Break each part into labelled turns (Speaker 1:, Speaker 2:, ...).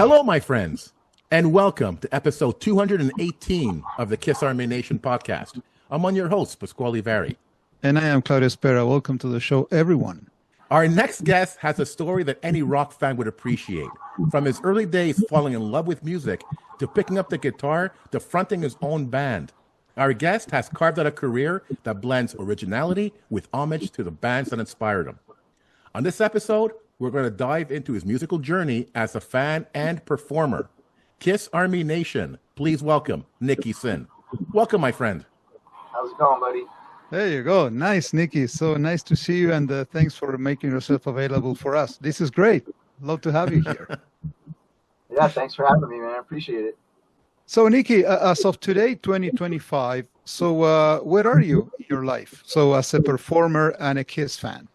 Speaker 1: Hello, my friends, and welcome to episode 218 of the Kiss Army Nation podcast. I'm one of your hosts, Pasquale Vari.
Speaker 2: And I am Claudio Spera. Welcome to the show, everyone.
Speaker 1: Our next guest has a story that any rock fan would appreciate. From his early days falling in love with music, to picking up the guitar, to fronting his own band. Our guest has carved out a career that blends originality with homage to the bands that inspired him. On this episode, we're going to dive into his musical journey as a fan and performer. Kiss Army Nation, please welcome Nikki Sin. Welcome, my friend.
Speaker 3: How's it going, buddy?
Speaker 2: There you go. Nice, Nikki. So nice to see you, and thanks for making yourself available for us. This is great. Love to have you here.
Speaker 3: Yeah, thanks for having me, man. I appreciate it.
Speaker 2: So, Nikki, as of today, 2025, so where are you in your life? So, as a performer and a Kiss fan?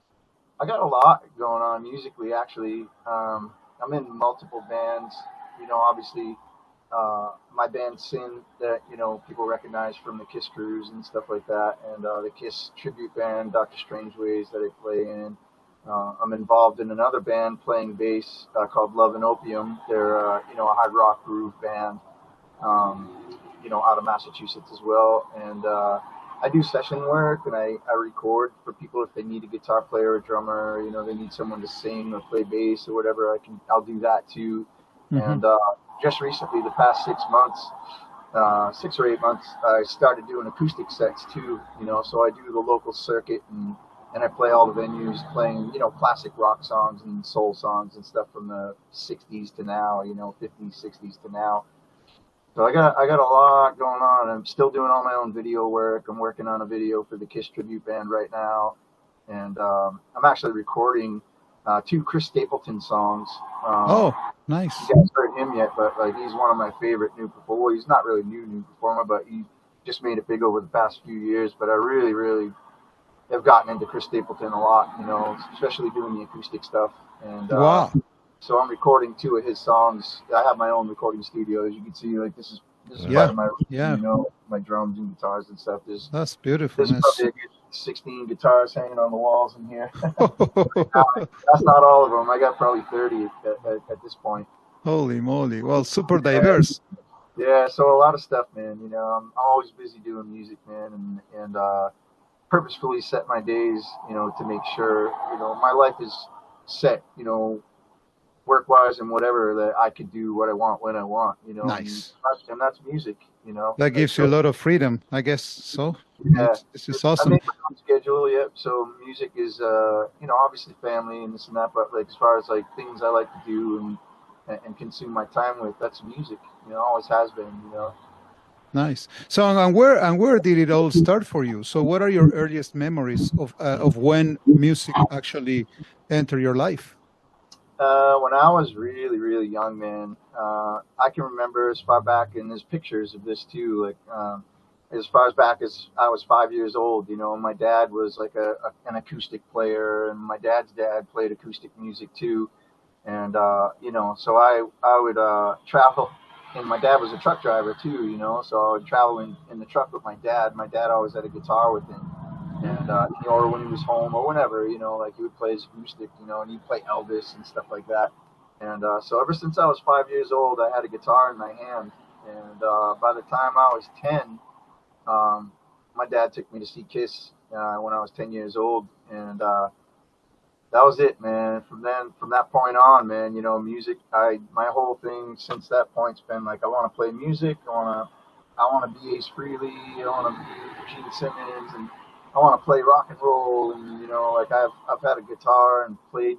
Speaker 3: I got a lot going on musically, actually. I'm in multiple bands. You know, obviously, my band Sin, that, you know, people recognize from the Kiss Cruise and stuff like that, and the Kiss tribute band, Dr. Strangeways, that I play in. I'm involved in another band playing bass called Love and Opium. They're, you know, a hard rock groove band. You know, out of Massachusetts as well, and I do session work, and I record for people if they need a guitar player or drummer. You know, they need someone to sing or play bass or whatever. I'll do that too. Mm-hmm. And just recently, the past 6 months, 6 or 8 months, I started doing acoustic sets too. You know, so I do the local circuit, and I play all the venues, playing, you know, classic rock songs and soul songs and stuff from the 60s to now. You know, 50s, 60s to now. So I got a lot going on. I'm still doing all my own video work. I'm working on a video for the Kiss tribute band right now, and I'm actually recording 2 Chris Stapleton songs.
Speaker 2: Oh, nice!
Speaker 3: You guys heard him yet? But like, he's one of my favorite new performers. Well, he's not really new performer, but he just made it big over the past few years. But I really have gotten into Chris Stapleton a lot. You know, especially doing the acoustic stuff. And
Speaker 2: wow.
Speaker 3: So I'm recording 2 of his songs. I have my own recording studio, as you can see. Like, this is part of my, you know, my drums and guitars and stuff.
Speaker 2: That's beautiful.
Speaker 3: There's probably a good 16 guitars hanging on the walls in here. That's not all of them. I got probably 30 at this point.
Speaker 2: Holy moly! Well, super diverse.
Speaker 3: Yeah, so a lot of stuff, man. You know, I'm always busy doing music, man, and purposefully set my days, you know, to make sure, you know, my life is set, you know, work-wise and whatever, that I could do what I want when I want, you know.
Speaker 2: Nice.
Speaker 3: And that's music, you know.
Speaker 2: That gives you a lot of freedom, I guess. So
Speaker 3: yeah,
Speaker 2: this is awesome.
Speaker 3: I make my own schedule, yeah. So music is, you know, obviously family and this and that, but like as far as like things I like to do and consume my time with, that's music. You know, always has been, you know.
Speaker 2: Nice. So and where did it all start for you? So what are your earliest memories of when music actually entered your life?
Speaker 3: When I was really young, man, I can remember as far back, and there's pictures of this too, like as far as back as I was 5 years old. You know, my dad was like an acoustic player, and my dad's dad played acoustic music too. And you know, so I would travel, and my dad was a truck driver too. You know, so I would travel in the truck with my dad. My dad always had a guitar with him. And, you know, or when he was home or whenever, you know, like he would play his acoustic, you know, and he'd play Elvis and stuff like that. And so ever since I was 5 years old, I had a guitar in my hand. And by the time I was 10, my dad took me to see Kiss when I was 10 years old. And that was it, man. From that point on, man, you know, music, my whole thing since that point's been like, I want to play music. I want to be Ace Frehley. I want to be Gene Simmons, and I want to play rock and roll, and you know, like I've had a guitar and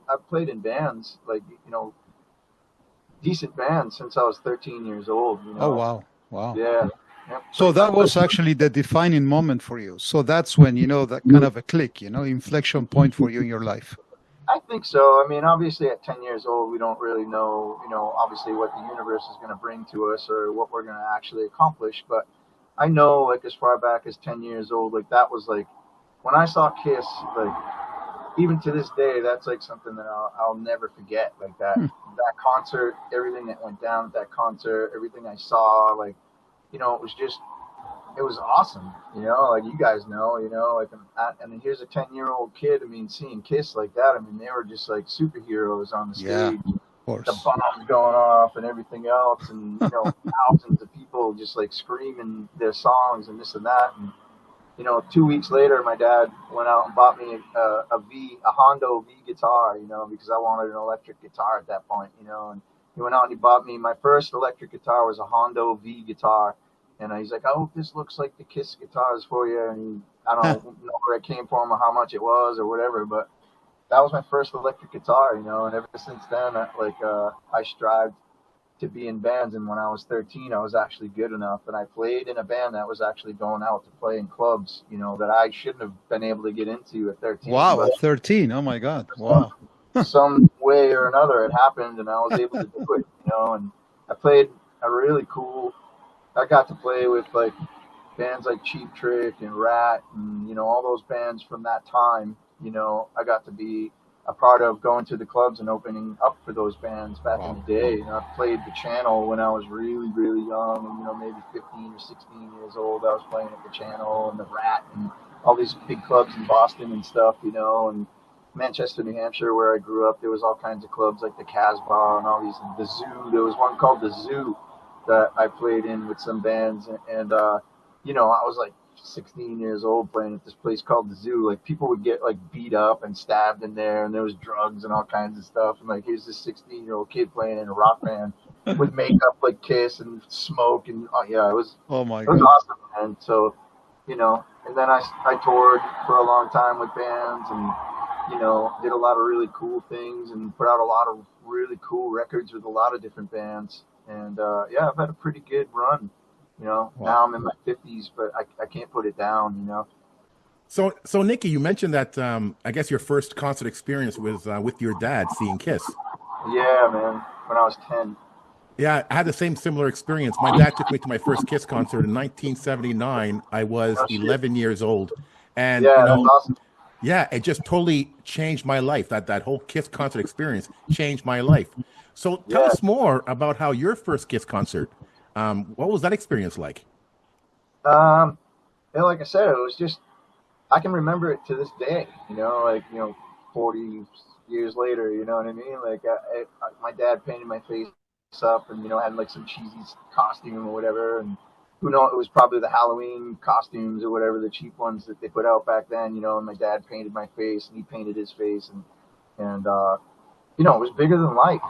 Speaker 3: I've played in bands, like, you know, decent bands since I was 13 years old. You know?
Speaker 2: Oh wow!
Speaker 3: Yeah. Yep.
Speaker 2: So that was actually the defining moment for you. So that's when, you know, that kind of a click, you know, inflection point for you in your life.
Speaker 3: I think so. I mean, obviously at 10 years old, we don't really know, you know, obviously what the universe is going to bring to us or what we're going to actually accomplish. But I know, like, as far back as 10 years old, like, that was like, when I saw Kiss, like, even to this day, that's like something that I'll never forget. Like that concert, everything that went down at that concert, everything I saw, like, you know, it was awesome. You know, like you guys know, you know, like, and here's a 10-year-old kid. I mean, seeing Kiss like that, I mean, they were just like superheroes on the stage.
Speaker 2: Yeah.
Speaker 3: the
Speaker 2: course.
Speaker 3: bombs going off and everything else, and thousands of people just like screaming their songs and this and that. And 2 weeks later, my dad went out and bought me a Hondo V guitar, because I wanted an electric guitar at that point, and he went out and he bought me my first electric guitar was a Hondo V guitar. And he's like, I hope this looks like the Kiss guitars for you. And I don't know where it came from or how much it was or whatever, but that was my first electric guitar, and ever since then, I strived to be in bands. And when I was 13, I was actually good enough, and I played in a band that was actually going out to play in clubs, that I shouldn't have been able to get into at 13.
Speaker 2: Wow,
Speaker 3: but
Speaker 2: at 13. Oh my God. Wow.
Speaker 3: some way or another it happened, and I was able to do it, and I played a really cool. I got to play with like bands like Cheap Trick and Rat and all those bands from that time. I got to be a part of going to the clubs and opening up for those bands back in the day. I played the Channel when I was really, really young, and maybe 15 or 16 years old. I was playing at the Channel and the Rat and all these big clubs in Boston and stuff, and Manchester, New Hampshire, where I grew up. There was all kinds of clubs like the Casbah and all these. The Zoo. There was one called the Zoo that I played in with some bands, and I was like 16 years old playing at this place called the Zoo. Like, people would get like beat up and stabbed in there, and there was drugs and all kinds of stuff. And like, here's this 16-year-old kid playing in a rock band with makeup like Kiss and smoke, and it was awesome. And so, and then I toured for a long time with bands, and did a lot of really cool things and put out a lot of really cool records with a lot of different bands. And I've had a pretty good run. Now I'm in my 50s, but I can't put it down.
Speaker 1: So Nikki, you mentioned that I guess your first concert experience was with your dad seeing Kiss.
Speaker 3: Yeah, man. When I was 10.
Speaker 1: Yeah, I had the similar experience. My dad took me to my first Kiss concert in 1979. I was 11 years old, and
Speaker 3: that's awesome.
Speaker 1: Yeah, it just totally changed my life. That whole Kiss concert experience changed my life. So tell us more about how your first Kiss concert. What was that experience like?
Speaker 3: Like I said, it was just, I can remember it to this day, 40 years later, you know what I mean? Like, my dad painted my face up and, had like some cheesy costume or whatever. And who knows, it was probably the Halloween costumes or whatever, the cheap ones that they put out back then, and my dad painted my face and he painted his face. And it was bigger than life,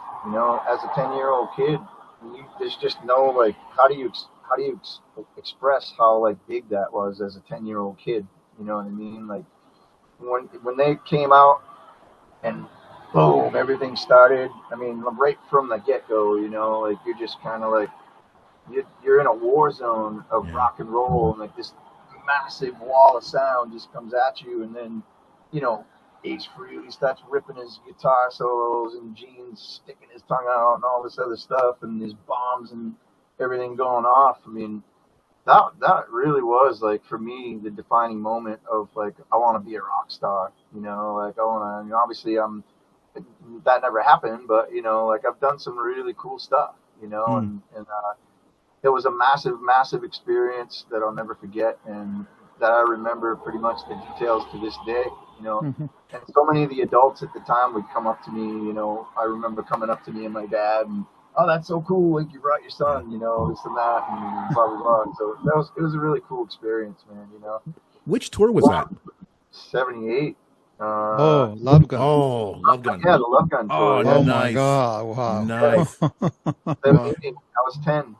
Speaker 3: as a 10-year-old kid. There's just no, like, how do you express how like big that was as a 10-year-old kid? You know what I mean? Like, when they came out and boom, everything started. I mean, right from the get-go, like, you're just kind of like, you're in a war zone of rock and roll, and like this massive wall of sound just comes at you, and then Ace Frehley starts ripping his guitar solos, and Gene's sticking his tongue out, and all this other stuff, and there's bombs and everything going off. I mean, that really was, like, for me, the defining moment of like, I want to be a rock star. Like, I want to. Obviously, that never happened, but like, I've done some really cool stuff. And it was a massive experience that I'll never forget, and that I remember pretty much the details to this day. And so many of the adults at the time would come up to me. I remember coming up to me and my dad, and, oh, that's so cool, like, you brought your son, this and that, and blah blah blah. So it was a really cool experience, man.
Speaker 1: Which tour was that?
Speaker 3: 78.
Speaker 2: Love Gun.
Speaker 1: Oh, Love Gun.
Speaker 3: Yeah, the Love Gun tour.
Speaker 2: Oh
Speaker 1: nice.
Speaker 2: my God! Wow.
Speaker 1: Nice.
Speaker 3: 78. I was 10.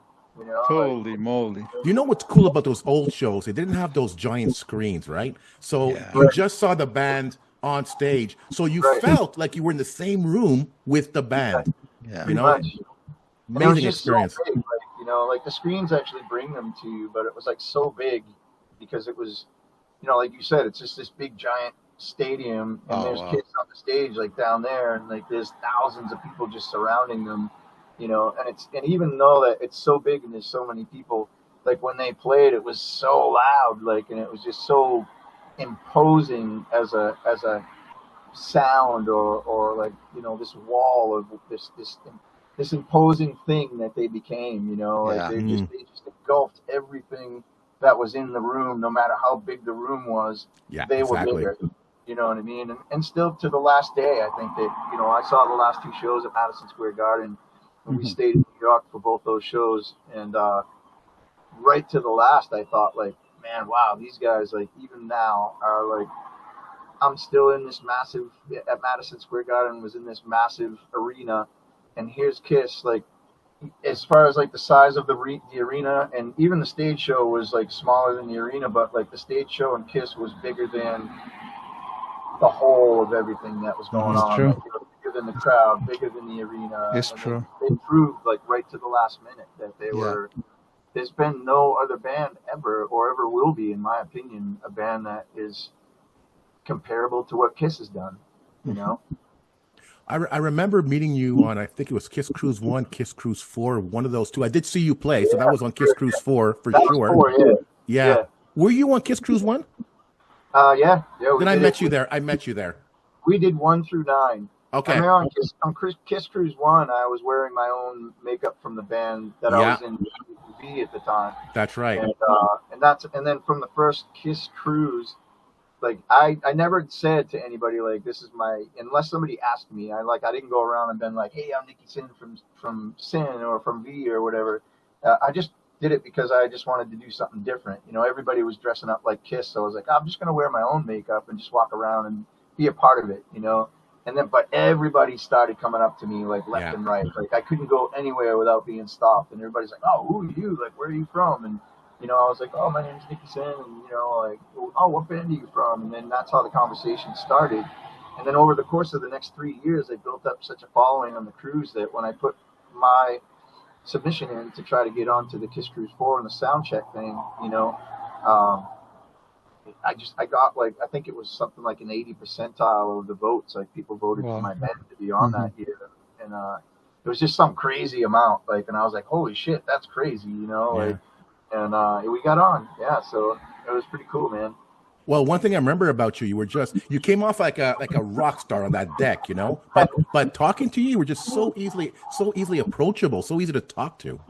Speaker 2: Holy moly!
Speaker 1: You know what's cool about those old shows? They didn't have those giant screens, right? So you just saw the band on stage, so you felt like you were in the same room with the band.
Speaker 2: Yeah.
Speaker 1: Amazing experience.
Speaker 3: So big, like, like, the screens actually bring them to you, but it was like so big because it was, like you said, it's just this big giant stadium, and there's kids on the stage, like, down there, and like there's thousands of people just surrounding them. And even though that it's so big and there's so many people, like, when they played, it was so loud, like, and it was just so imposing as a sound, or like, this wall of this imposing thing that they became, like, they just engulfed everything that was in the room, no matter how big the room was.
Speaker 1: Yeah,
Speaker 3: they
Speaker 1: exactly.
Speaker 3: were bigger. You know what I mean? And still to the last day, I think that, you know, I saw the last two shows at Madison Square Garden, and we stayed in New York for both those shows. And right to the last, I thought, like, man, wow, these guys, like, even now are like, I'm still in this massive, at Madison Square Garden, was in this massive arena, and here's Kiss, like, as far as like the size of the arena, and even the stage show was like smaller than the arena, but like the stage show and Kiss was bigger than the whole of everything that was going on.
Speaker 2: True.
Speaker 3: Like, you know, bigger than the crowd, bigger than the arena.
Speaker 2: It's
Speaker 3: and
Speaker 2: true.
Speaker 3: They proved like right to the last minute that they were. There's been no other band ever, or ever will be, in my opinion, a band that is comparable to what Kiss has done. You know.
Speaker 1: I remember meeting you on, I think it was Kiss Cruise 1, Kiss Cruise 4, one of those two. I did see you play, so that was on Kiss Cruise 4 for
Speaker 3: that
Speaker 1: sure.
Speaker 3: Was 4, yeah.
Speaker 1: Were you on Kiss Cruise 1?
Speaker 3: Yeah.
Speaker 1: Then I met you there.
Speaker 3: We did 1 through 9.
Speaker 1: Okay.
Speaker 3: I mean, on Kiss Cruise 1, I was wearing my own makeup from the band that I was in V at the time.
Speaker 1: That's right.
Speaker 3: And then from the first Kiss Cruise, like I never said to anybody like this is my, unless somebody asked me. I didn't go around and been like, hey, I'm Nikki Sin from Sin or from V or whatever. I just did it because I just wanted to do something different. You know, everybody was dressing up like Kiss, so I was like, I'm just gonna wear my own makeup and just walk around and be a part of it. You know. And then, but everybody started coming up to me like left and right. Like I couldn't go anywhere without being stopped. And everybody's like, "Oh, who are you? Like, where are you from?" And you know, I was like, "Oh, my name's Nikki Sin." And you know, like, "Oh, what band are you from?" And then that's how the conversation started. And then over the course of the next 3 years, I built up such a following on the cruise that when I put my submission in to try to get onto the Kiss Cruise 4 and the sound check thing, you know. I got like, I think it was something like an 80 percentile of the votes. Like people voted for my band to be on that year. And it was just some crazy amount. Like, and I was like, holy shit, that's crazy, you know? Like, and we got on. Yeah. So it was pretty cool, man.
Speaker 1: Well, one thing I remember about you, you came off like a rock star on that deck, you know, but talking to you were just so easily approachable, so easy to talk to.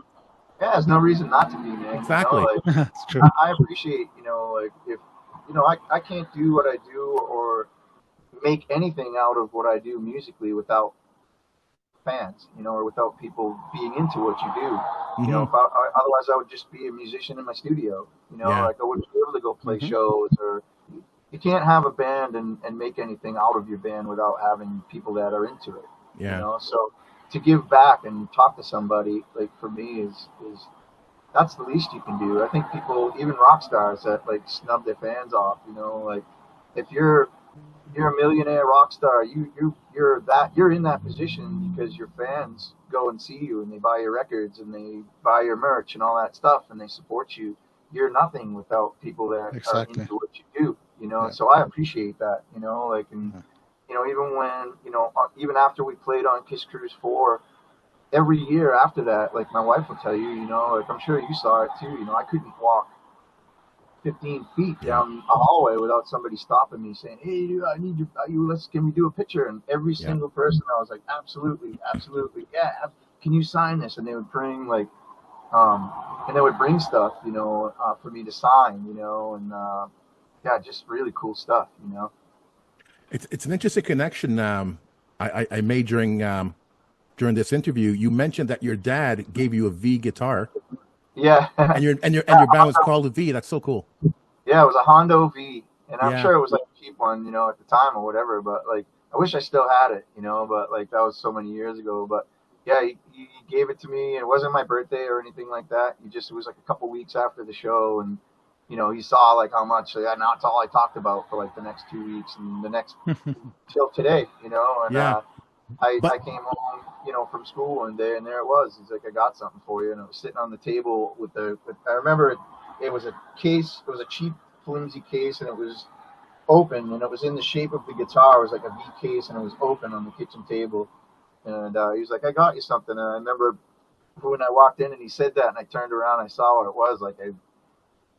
Speaker 3: Yeah. There's no reason not to be, man.
Speaker 1: Exactly.
Speaker 3: You know, like,
Speaker 2: That's true.
Speaker 3: I appreciate, you know, like if, you know, I can't do what I do or make anything out of what I do musically without fans, you know, or without people being into what you do. You know, otherwise I would just be a musician in my studio. You know, like I wouldn't be able to go play shows, or you can't have a band and make anything out of your band without having people that are into it.
Speaker 1: Yeah.
Speaker 3: You know, so to give back and talk to somebody, like for me is that's the least you can do. I think people, even rock stars that like snub their fans off, you know, like if you're a millionaire rock star, you're in that position because your fans go and see you and they buy your records and they buy your merch and all that stuff and they support you. You're nothing without people that are into what you do, you know. So I appreciate that, you know, like, and you know, even when, you know, even after we played on Kiss Cruise 4, every year after that, like my wife will tell you, you know, like I'm sure you saw it too, you know, I couldn't walk 15 feet down a hallway without somebody stopping me saying, hey, dude, I need can we do a picture? And every single person, I was like, absolutely, yeah, can you sign this? And they would bring like, and they would bring stuff, you know, for me to sign, you know, and just really cool stuff, you know.
Speaker 1: It's an interesting connection I made during this interview. You mentioned that your dad gave you a V guitar.
Speaker 3: Yeah.
Speaker 1: and your band was called a V. That's so cool.
Speaker 3: Yeah, it was a Hondo V, and I'm sure it was like a cheap one, you know, at the time or whatever. But like, I wish I still had it, you know. But like, that was so many years ago. But yeah, he gave it to me, and it wasn't my birthday or anything like that. It was like a couple weeks after the show, and you know, he saw like how much. And that's all I talked about for like the next 2 weeks and the next till today, you know. And I came home, you know, from school one day, and there it was. He's like, I got something for you. And it was sitting on the table I remember it was a case. It was a cheap, flimsy case, and it was open, and it was in the shape of the guitar. It was like a V case, and it was open on the kitchen table. And he was like, I got you something. And I remember when I walked in and he said that, and I turned around, and I saw what it was. Like,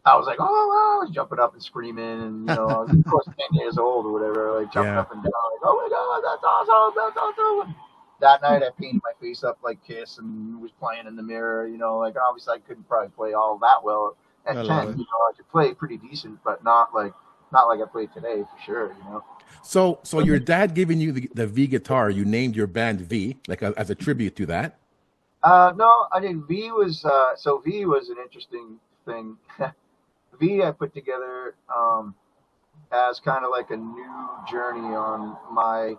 Speaker 3: I was like, oh, I was jumping up and screaming, and you know, I was, of course, 10 years old or whatever, like jumping up and down, like, oh my God, that's awesome. That night, I painted my face up like Kiss and was playing in the mirror, you know, like, obviously I couldn't probably play all that well at 10. You know, I could play pretty decent, but not like not like I play today for sure, you know.
Speaker 1: So your dad giving you the V guitar, you named your band V, like as a tribute to that.
Speaker 3: No, I think V was so V was an interesting thing. V I put together as kind of like a new journey on my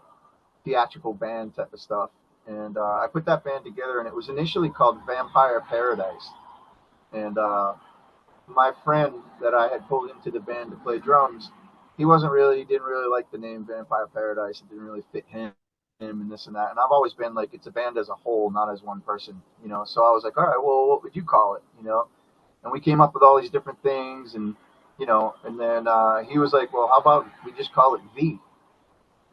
Speaker 3: theatrical band type of stuff, and I put that band together, and it was initially called Vampire Paradise, and my friend that I had pulled into the band to play drums, he didn't really like the name Vampire Paradise. It didn't really fit him and this and that. And I've always been like, it's a band as a whole, not as one person, you know. So I was like, all right, well, what would you call it, you know? And we came up with all these different things, and you know, and then he was like, well, how about we just call it V?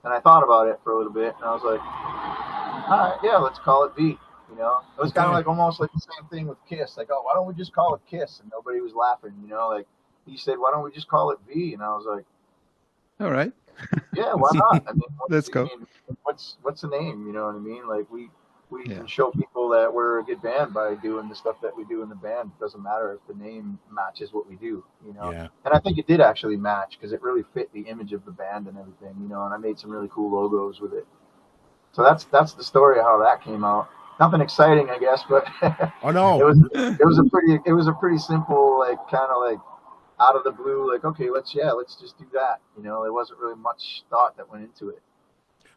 Speaker 3: And I thought about it for a little bit, and I was like, all right, yeah, let's call it V. You know, it was kind of like almost like the same thing with Kiss. Like, oh, why don't we just call it Kiss? And nobody was laughing. You know, like he said, why don't we just call it V? And I was like,
Speaker 2: All right.
Speaker 3: yeah, why not? I mean,
Speaker 2: Let's go.
Speaker 3: What's the name? You know what I mean? Like we can show people that we're a good band by doing the stuff that we do in the band. It doesn't matter if the name matches what we do. You know, and I think it did actually match because it really fit the image of the band and everything. You know, and I made some really cool logos with it. So that's the story of how that came out. Nothing exciting, I guess, but
Speaker 1: Oh no,
Speaker 3: it was a pretty simple, like kind of like out of the blue, like okay, let's just do that. You know, there wasn't really much thought that went into it.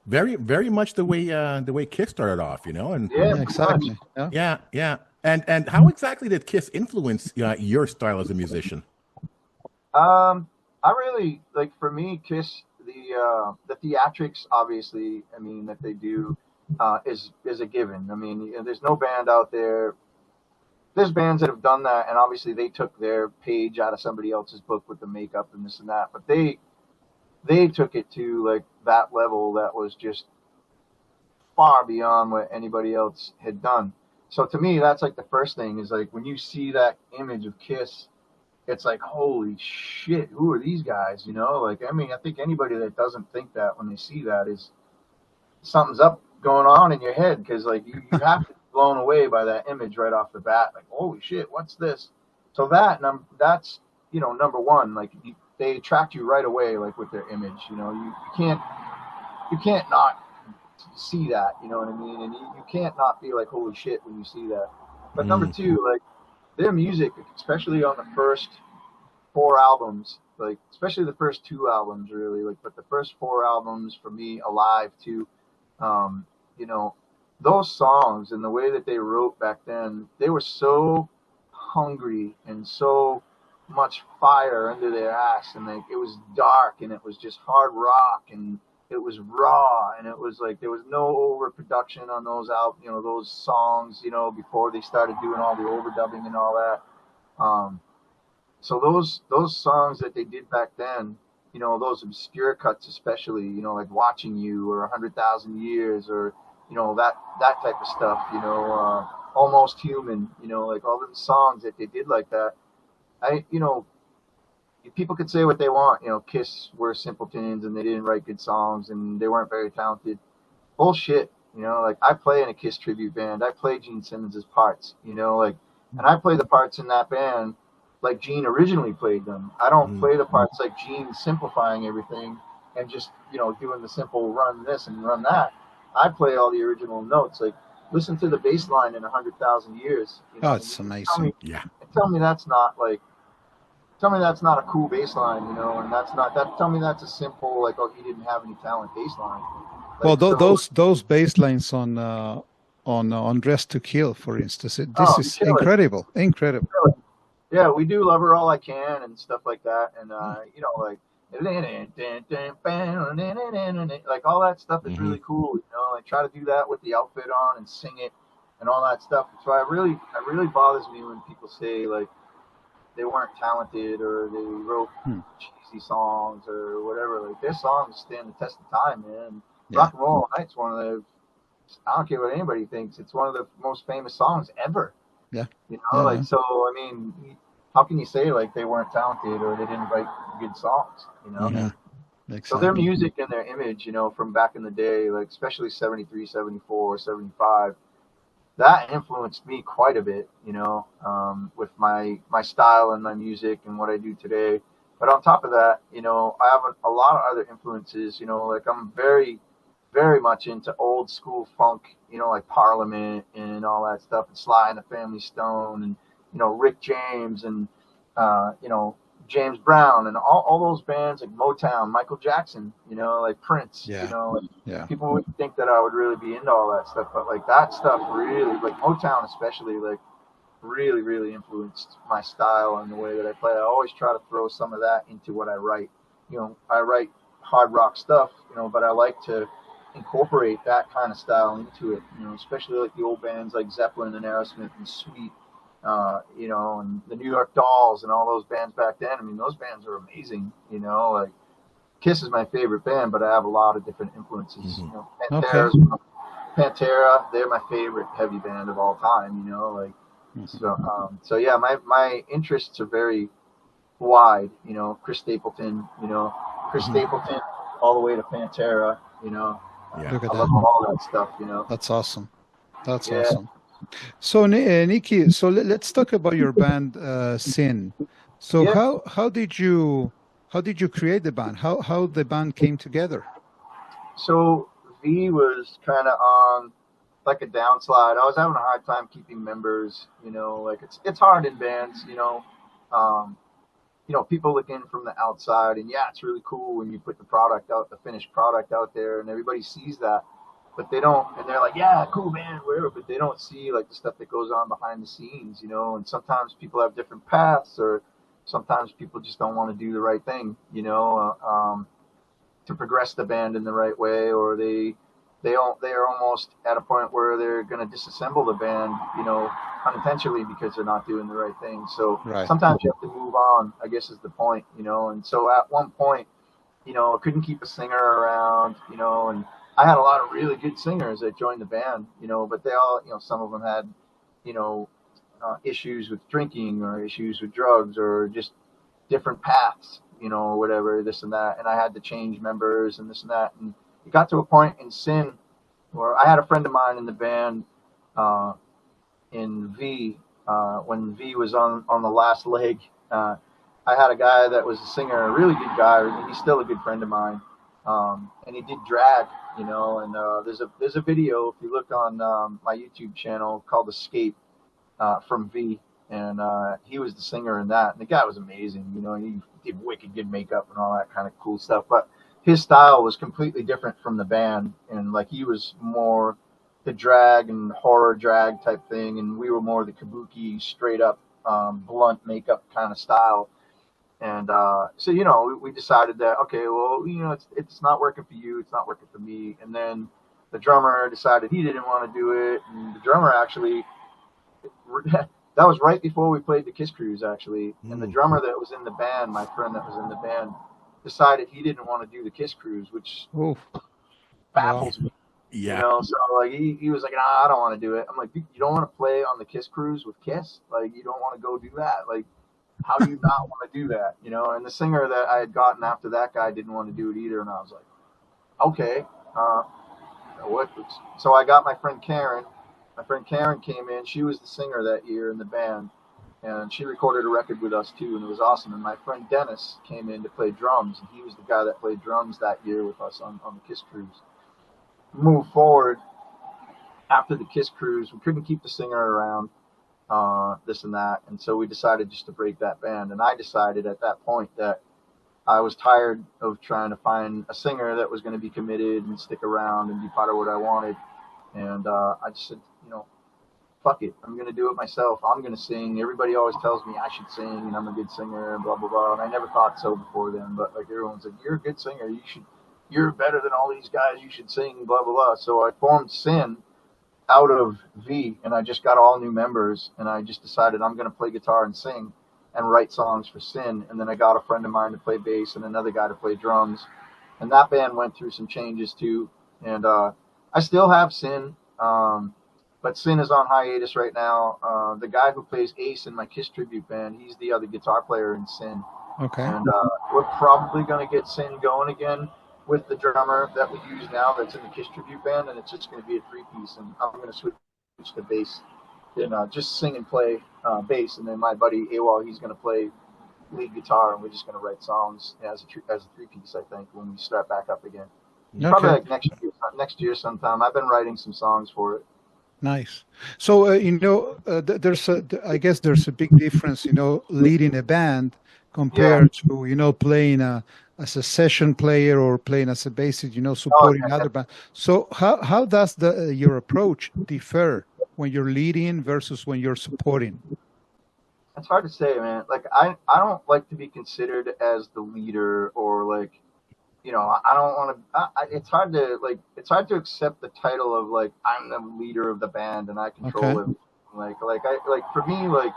Speaker 1: very much the way Kiss started off, you know, and
Speaker 3: Yeah,
Speaker 2: Exactly. Yeah.
Speaker 1: yeah. And how exactly did Kiss influence your style as a musician?
Speaker 3: I really like, for me, Kiss, the theatrics, obviously, I mean, that they do is a given. I mean, you know, there's no band out there. There's bands that have done that, and obviously they took their page out of somebody else's book with the makeup and this and that. But they took it to like that level that was just far beyond what anybody else had done. So to me, that's like the first thing is like when you see that image of Kiss, it's like, holy shit, who are these guys? You know, like, I mean, I think anybody that doesn't think that when they see that is something's up going on in your head, because like you have to be blown away by that image right off the bat. Like, holy shit, what's this? So that's, you know, number one. Like they attract you right away, like with their image. You know, you can't not see that. You know what I mean? And you can't not be like, holy shit, when you see that. But number two, like their music, especially on the first 4 albums, like especially the first 2 albums, really, like, but the first 4 albums for me, Alive too. You know, those songs and the way that they wrote back then, they were so hungry and so much fire under their ass, and like it was dark and it was just hard rock and it was raw, and it was like there was no overproduction on those you know, those songs, you know, before they started doing all the overdubbing and all that. So those songs that they did back then, you know, those obscure cuts especially, you know, like Watching You or 100,000 Years, or you know, that type of stuff, you know, Almost Human, you know, like all the songs that they did like that. You know, people could say what they want, you know, Kiss were simpletons and they didn't write good songs and they weren't very talented. Bullshit, you know, like I play in a Kiss tribute band. I play Gene Simmons's parts, you know, like, and I play the parts in that band like Gene originally played them. I don't play the parts like Gene simplifying everything and just, you know, doing the simple run this and run that. I play all the original notes. Like, listen to the bass line in 100,000 Years. You know,
Speaker 2: Oh, it's amazing.
Speaker 1: Yeah.
Speaker 3: Tell me that's not a cool bass line, you know, and tell me that's a simple, like, oh, he didn't have any talent bass line. Like,
Speaker 2: Well, those bass lines on Dress to Kill, for instance, this is incredible.
Speaker 3: Yeah, we do Love Her All I Can and stuff like that, and you know, like all that stuff is really cool. You know, like try to do that with the outfit on and sing it and all that stuff. So it really bothers me when people say like they weren't talented or they wrote cheesy songs or whatever. Like their songs stand the test of time, man.
Speaker 2: Yeah.
Speaker 3: Rock and Roll All Night's one of the, I don't care what anybody thinks, it's one of the most famous songs ever.
Speaker 2: Yeah.
Speaker 3: You know, so I mean, how can you say like they weren't talented or they didn't write good songs, you know?
Speaker 2: Yeah. Exactly.
Speaker 3: So their music and their image, you know, from back in the day, like especially 73, 74, 75, that influenced me quite a bit, you know, with my style and my music and what I do today. But on top of that, I have a lot of other influences. Like I'm very, very much into old school funk. Like Parliament and all that stuff, and Sly and the Family Stone, and Rick James, and James Brown, and all those bands, like Motown, Michael Jackson, like Prince.
Speaker 2: Yeah.
Speaker 3: Like
Speaker 2: Yeah.
Speaker 3: people would think that I would really be into all that stuff, but like that stuff really, like Motown especially, like really, really influenced my style and the way that I play. I always try to throw some of that into what I write. I write hard rock stuff, but I like to incorporate that kind of style into it, especially like the old bands like Zeppelin and Aerosmith and Sweet, and the New York Dolls and all those bands back then. I mean, those bands are amazing, like Kiss is my favorite band, but I have a lot of different influences.
Speaker 2: Okay.
Speaker 3: Pantera, they're my favorite heavy band of all time, like, so yeah, my interests are very wide, Chris Stapleton, Chris Stapleton all the way to Pantera,
Speaker 1: Yeah.
Speaker 2: Look at
Speaker 3: I love
Speaker 2: that.
Speaker 3: all that stuff,
Speaker 2: That's awesome. That's
Speaker 3: Yeah.
Speaker 2: awesome. So, Nikki, so let's talk about your band, Sin. So,
Speaker 3: Yeah.
Speaker 2: how did you create the band? How the band came together?
Speaker 3: So V was kind of on like a downslide. I was having a hard time keeping members, like it's hard in bands, people look in from the outside, and yeah, it's really cool when you put the finished product out there, and everybody sees that, but they don't, and they're like, yeah, cool, man, whatever, but they don't see like the stuff that goes on behind the scenes, and sometimes people have different paths, or sometimes people just don't want to do the right thing, to progress the band in the right way, or they are almost at a point where they're going to disassemble the band, unintentionally, because they're not doing the right thing. So
Speaker 2: Right.
Speaker 3: sometimes you have to move on, I guess is the point, and so at one point, I couldn't keep a singer around, and I had a lot of really good singers that joined the band, but they all, some of them had, issues with drinking, or issues with drugs, or just different paths, whatever, this and that. And I had to change members and this and that. And it got to a point in Sin where I had a friend of mine in the band, in V, when V was on the last leg. I had a guy that was a singer, a really good guy, and he's still a good friend of mine. And he did drag, and there's a video, if you look on my YouTube channel, called Escape, from V, and he was the singer in that, and the guy was amazing, he did wicked good makeup and all that kind of cool stuff, but his style was completely different from the band, and like he was more the drag and horror drag type thing, and we were more the kabuki, straight up blunt makeup kind of style. And so we decided that, okay, well, it's not working for you, it's not working for me. And then the drummer decided he didn't want to do it, and the drummer actually that was right before we played the Kiss Cruise, actually. And the drummer that was in the band, my friend that was in the band, decided he didn't want to do the Kiss Cruise, which
Speaker 2: Oof.
Speaker 3: baffles me.
Speaker 1: Yeah.
Speaker 3: So like he was like, nah, I don't want to do it. I'm like, you don't want to play on the Kiss Cruise with Kiss? Like, you don't want to go do that? Like, how do you not want to do that? And the singer that I had gotten after that guy didn't want to do it either. And I was like, okay, what? So I got my friend Karen. My friend Karen came in. She was the singer that year in the band, and she recorded a record with us too, and it was awesome. And my friend Dennis came in to play drums, and he was the guy that played drums that year with us on the Kiss Cruise. Move forward, after the Kiss Cruise, we couldn't keep the singer around, this and that, and so we decided just to break that band. And I decided at that point that I was tired of trying to find a singer that was going to be committed and stick around and be part of what I wanted. And I just said, fuck it, I'm going to do it myself. I'm going to sing. Everybody always tells me I should sing, and I'm a good singer, and blah, blah, blah. And I never thought so before then, but like everyone's like, you're a good singer. You're better than all these guys. You should sing, blah, blah, blah. So I formed Sin out of V, and I just got all new members, and I just decided I'm going to play guitar and sing and write songs for Sin. And then I got a friend of mine to play bass and another guy to play drums. And that band went through some changes too. And I still have Sin, but Sin is on hiatus right now. The guy who plays Ace in my Kiss tribute band, he's the other guitar player in Sin.
Speaker 2: Okay.
Speaker 3: And we're probably going to get Sin going again with the drummer that we use now that's in the Kiss tribute band, and it's just going to be a three-piece, and I'm going to switch to bass and just sing and play bass, and then my buddy AWOL, he's going to play lead guitar, and we're just going to write songs as a three-piece, I think, when we start back up again.
Speaker 2: Okay.
Speaker 3: Probably like next year sometime. I've been writing some songs for it.
Speaker 2: Nice. So, I guess there's a big difference, leading a band compared to, playing as a session player or playing as a bassist, supporting other bands. So how does your approach differ when you're leading versus when you're supporting?
Speaker 3: It's hard to say, man. Like, I don't like to be considered as the leader, or like, I don't want to. It's hard to accept the title of like I'm the leader of the band and I control it. Like for me, like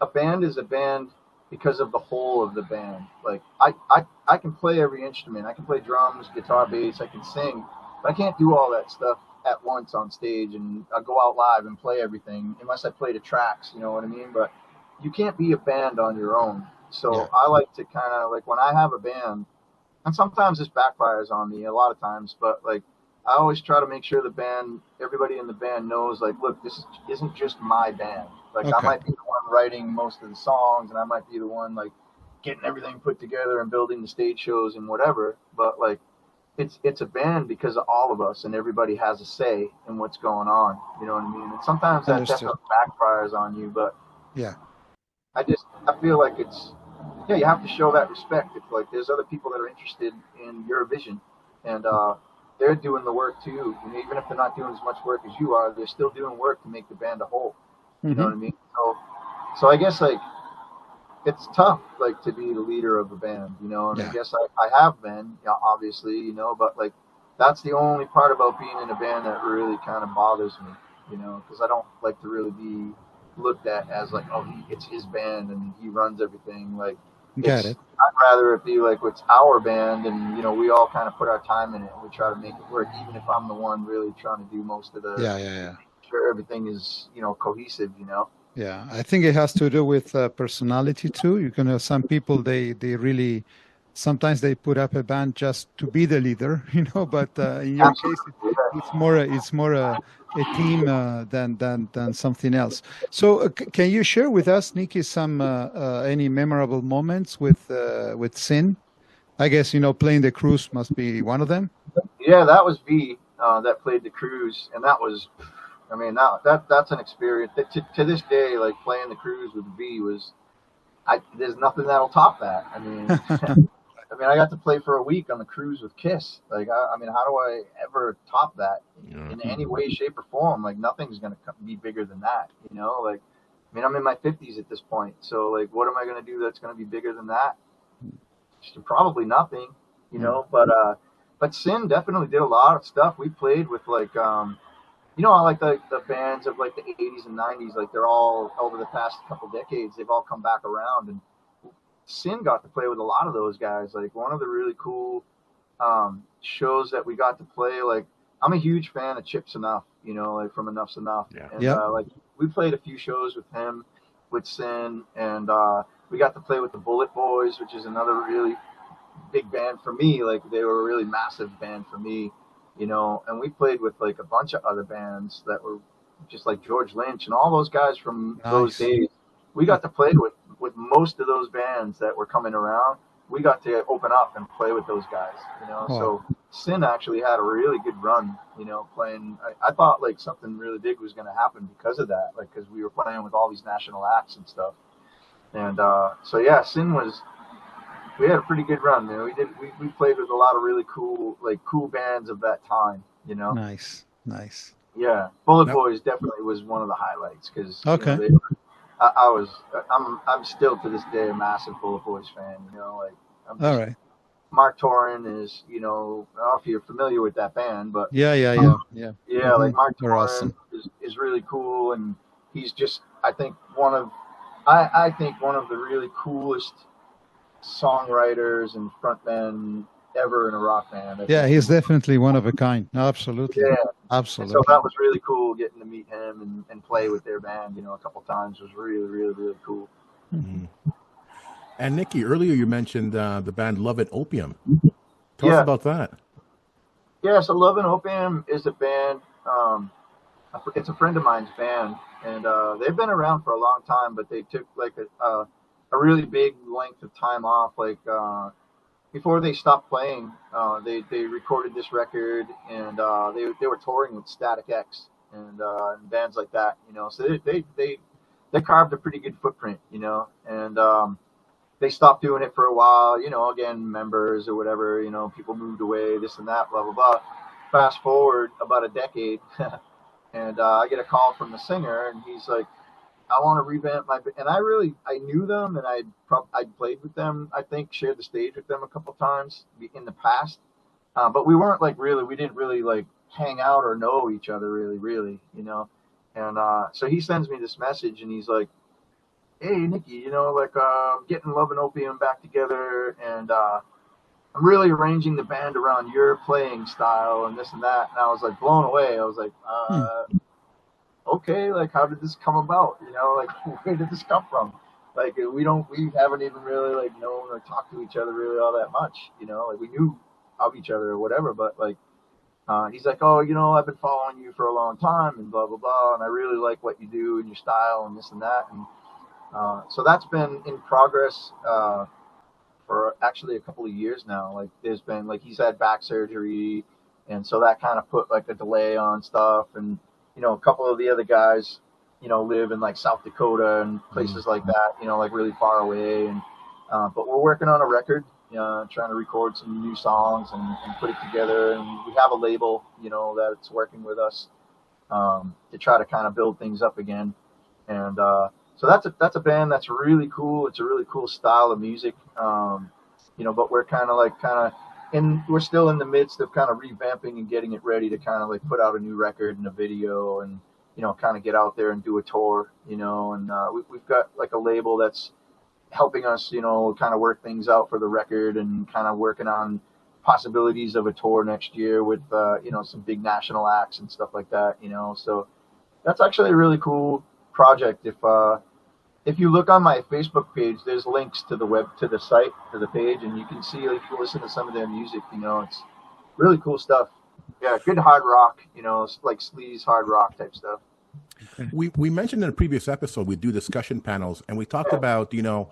Speaker 3: a band is a band because of the whole of the band. Like I can play every instrument. I can play drums, guitar, bass. I can sing, but I can't do all that stuff at once on stage and go out live and play everything unless I play the tracks. You know what I mean? But you can't be a band on your own. So I like to kind of like when I have a band. And sometimes this backfires on me a lot of times, but like I always try to make sure everybody in the band knows, like, look, this isn't just my band. Like I might be the one writing most of the songs, and I might be the one like getting everything put together and building the stage shows and whatever. But like it's a band because of all of us, and everybody has a say in what's going on. You know what I mean? And sometimes that definitely backfires on you, but I feel like you have to show that respect. If like there's other people that are interested in your vision, and they're doing the work too. And even if they're not doing as much work as you are, they're still doing work to make the band a whole. You know what I mean? So I guess like it's tough like to be the leader of a band, and I guess I have been, obviously, but like that's the only part about being in a band that really kind of bothers me, because I don't like to really be looked at as like, it's his band and he runs everything. Like,
Speaker 2: got it.
Speaker 3: I'd rather it be like it's our band, and we all kind of put our time in it and we try to make it work, even if I'm the one really trying to do most of the sure everything is cohesive.
Speaker 2: Yeah, I think it has to do with personality too. You can have some people they really sometimes they put up a band just to be the leader, but in your case it's more a team than something else. So can you share with us, Nikki, some any memorable moments with Sin? I guess playing the cruise must be one of them.
Speaker 3: Yeah, that was V that played the cruise, and that was, I mean, that's an experience that to this day, like playing the cruise with V there's nothing that'll top that. I mean. I got to play for a week on the cruise with Kiss. Like, I mean, how do I ever top that in any way, shape, or form? Like, nothing's going to be bigger than that, Like, I mean, I'm in my 50s at this point. So, like, what am I going to do that's going to be bigger than that? Probably nothing, But Sin definitely did a lot of stuff. We played with, like, I like the bands of, like, the 80s and 90s. Like, they're all, over the past couple decades, they've all come back around, and Sin got to play with a lot of those guys. Like one of the really cool shows that we got to play, like I'm a huge fan of Chips Enough, like from Enough's Enough. Yeah. And like we played a few shows with him, with Sin, and we got to play with the Bullet Boys, which is another really big band for me. Like they were a really massive band for me, and we played with like a bunch of other bands that were just like George Lynch and all those guys from those days. We got to play with most of those bands that were coming around. We got to open up and play with those guys, So Sin actually had a really good run, playing. I thought like something really big was going to happen because of that, like because we were playing with all these national acts and stuff. And Sin we had a pretty good run, man. We played with a lot of really cool bands of that time,
Speaker 2: Nice.
Speaker 3: Yeah, Bullet Boys definitely was one of the highlights because I'm still to this day a massive Bullet Boys fan. Like
Speaker 2: all right.
Speaker 3: Mark Torin is, I don't know if you're familiar with that band, but
Speaker 2: yeah.
Speaker 3: Like Mark Torin is really cool, and he's just I think one of the really coolest songwriters and frontmen ever in a rock band.
Speaker 2: He's definitely one of a kind. Absolutely.
Speaker 3: Yeah,
Speaker 2: absolutely.
Speaker 3: And so that was really cool getting to meet him and play with their band, a couple times. It was really, really, really cool.
Speaker 1: Mm-hmm. And Nikki, earlier you mentioned the band Love and Opium. Tell us about that.
Speaker 3: Yeah, so Love and Opium is a band. It's a friend of mine's band, and they've been around for a long time, but they took like a a really big length of time off. Like before they stopped playing, they recorded this record, and they were touring with Static X and bands like that, you know. So they carved a pretty good footprint, you know, and they stopped doing it for a while, you know, again, members or whatever, you know, people moved away, this and that, blah, blah, blah. Fast forward about a decade, and I get a call from the singer, and he's like, I want to revamp my, and I knew them, and I'd played with them, I think, shared the stage with them a couple times in the past, but we didn't really like hang out or know each other really, you know. And so he sends me this message, and he's like, hey, Nikki, you know, like, getting Love and Opium back together, and I'm really arranging the band around your playing style and this and that. And I was like blown away. I was like, okay, like, how did this come about? You know, like, where did this come from? Like, we haven't even really like known or talked to each other really all that much, you know, like we knew of each other or whatever, but like, he's like, oh, you know, I've been following you for a long time and blah, blah, blah. And I really like what you do and your style and this and that. And so that's been in progress for actually a couple of years now. Like there's been like, he's had back surgery. And so that kind of put like a delay on stuff. And, you know, a couple of the other guys, you know, live in like South Dakota and places like that, you know, like really far away. And, but we're working on a record. Trying to record some new songs and put it together, and we have a label, you know, that's working with us to try to kind of build things up again. And so that's a band that's really cool. It's a really cool style of music, you know. But we're we're still in the midst of kind of revamping and getting it ready to kind of like put out a new record and a video, and you know, kind of get out there and do a tour, you know. And we've got like a label that's helping us, you know, kind of work things out for the record and kind of working on possibilities of a tour next year with, you know, some big national acts and stuff like that, you know. So that's actually a really cool project. If you look on my Facebook page, there's links to the site, to the page, and you can see, like, if you listen to some of their music, you know, it's really cool stuff. Yeah, good hard rock, you know, like sleaze hard rock type stuff.
Speaker 1: We mentioned in a previous episode we do discussion panels, and we talked about, you know,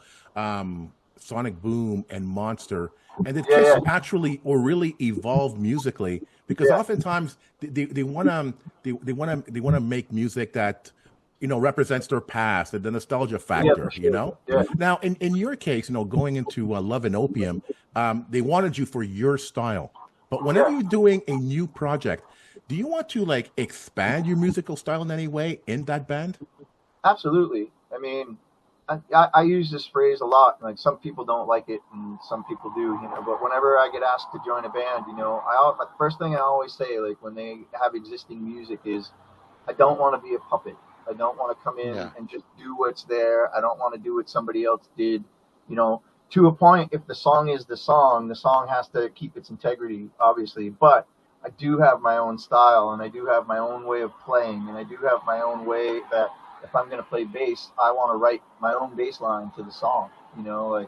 Speaker 1: Sonic Boom and Monster, and it just naturally or really evolved musically, because oftentimes they want to make music that, you know, represents their past and the nostalgia factor, you know. Now in your case, you know, going into Love and Opium, they wanted you for your style, but whenever you're doing a new project, do you want to like expand your musical style in any way in that band?
Speaker 3: Absolutely. I mean, I use this phrase a lot. Like some people don't like it and some people do, you know, but whenever I get asked to join a band, you know, the first thing I always say, like when they have existing music, is I don't want to be a puppet. I don't want to come in and just do what's there. I don't want to do what somebody else did, you know, to a point. If the song is the song has to keep its integrity, obviously, but I do have my own style, and I do have my own way of playing, and I do have my own way that if I'm going to play bass, I want to write my own bass line to the song, you know, like,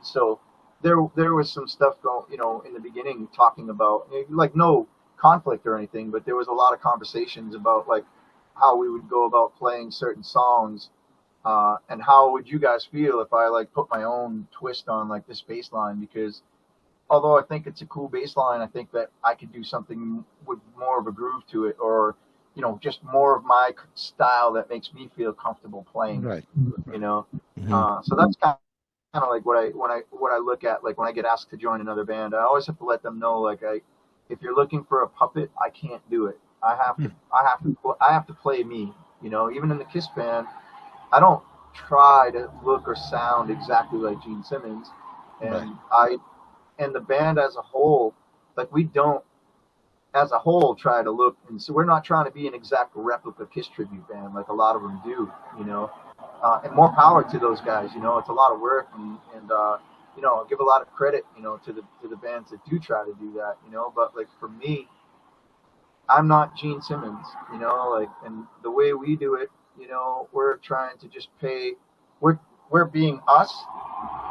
Speaker 3: so there was some stuff going, you know, in the beginning talking about, like, no conflict or anything, but there was a lot of conversations about like how we would go about playing certain songs, and how would you guys feel if I like put my own twist on like this bass line, because although I think it's a cool bass line, I think that I could do something with more of a groove to it, or, you know, just more of my style that makes me feel comfortable playing. Right. You know, so that's kind of like what I look at, like when I get asked to join another band, I always have to let them know, like, if you're looking for a puppet, I can't do it. I have to play me. You know, even in the Kiss band, I don't try to look or sound exactly like Gene Simmons, and and the band as a whole, like we don't, as a whole, try to look, and so we're not trying to be an exact replica Kiss tribute band like a lot of them do, you know, and more power to those guys, you know, it's a lot of work, and you know, I'll give a lot of credit, you know, to the bands that do try to do that, you know, but like for me, I'm not Gene Simmons, you know, like, and the way we do it, you know, we're trying to just we're being us,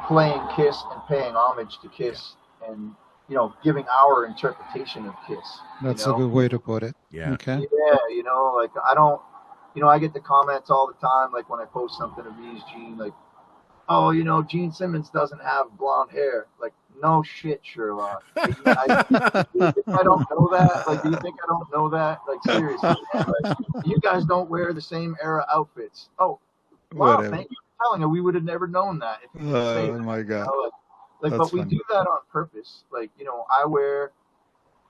Speaker 3: playing Kiss and paying homage to Kiss, and, you know, giving our interpretation of Kiss.
Speaker 2: That's a good way to put it.
Speaker 1: Yeah.
Speaker 2: Okay.
Speaker 3: Yeah, you know, like I don't, you know, I get the comments all the time, like when I post something of me as Gene, like, oh, Gene Simmons doesn't have blonde hair. Like, no shit, Sherlock. Do you think I don't know that? Like, do you think I don't know that? Like, seriously, man. Like, you guys don't wear the same era outfits. Oh, wow,
Speaker 2: Whatever.
Speaker 3: thank you for telling her. We would have never known that if you didn't say
Speaker 2: Oh
Speaker 3: that.
Speaker 2: my God.
Speaker 3: Like,
Speaker 2: That's
Speaker 3: but we
Speaker 2: funny.
Speaker 3: do that on purpose. Like,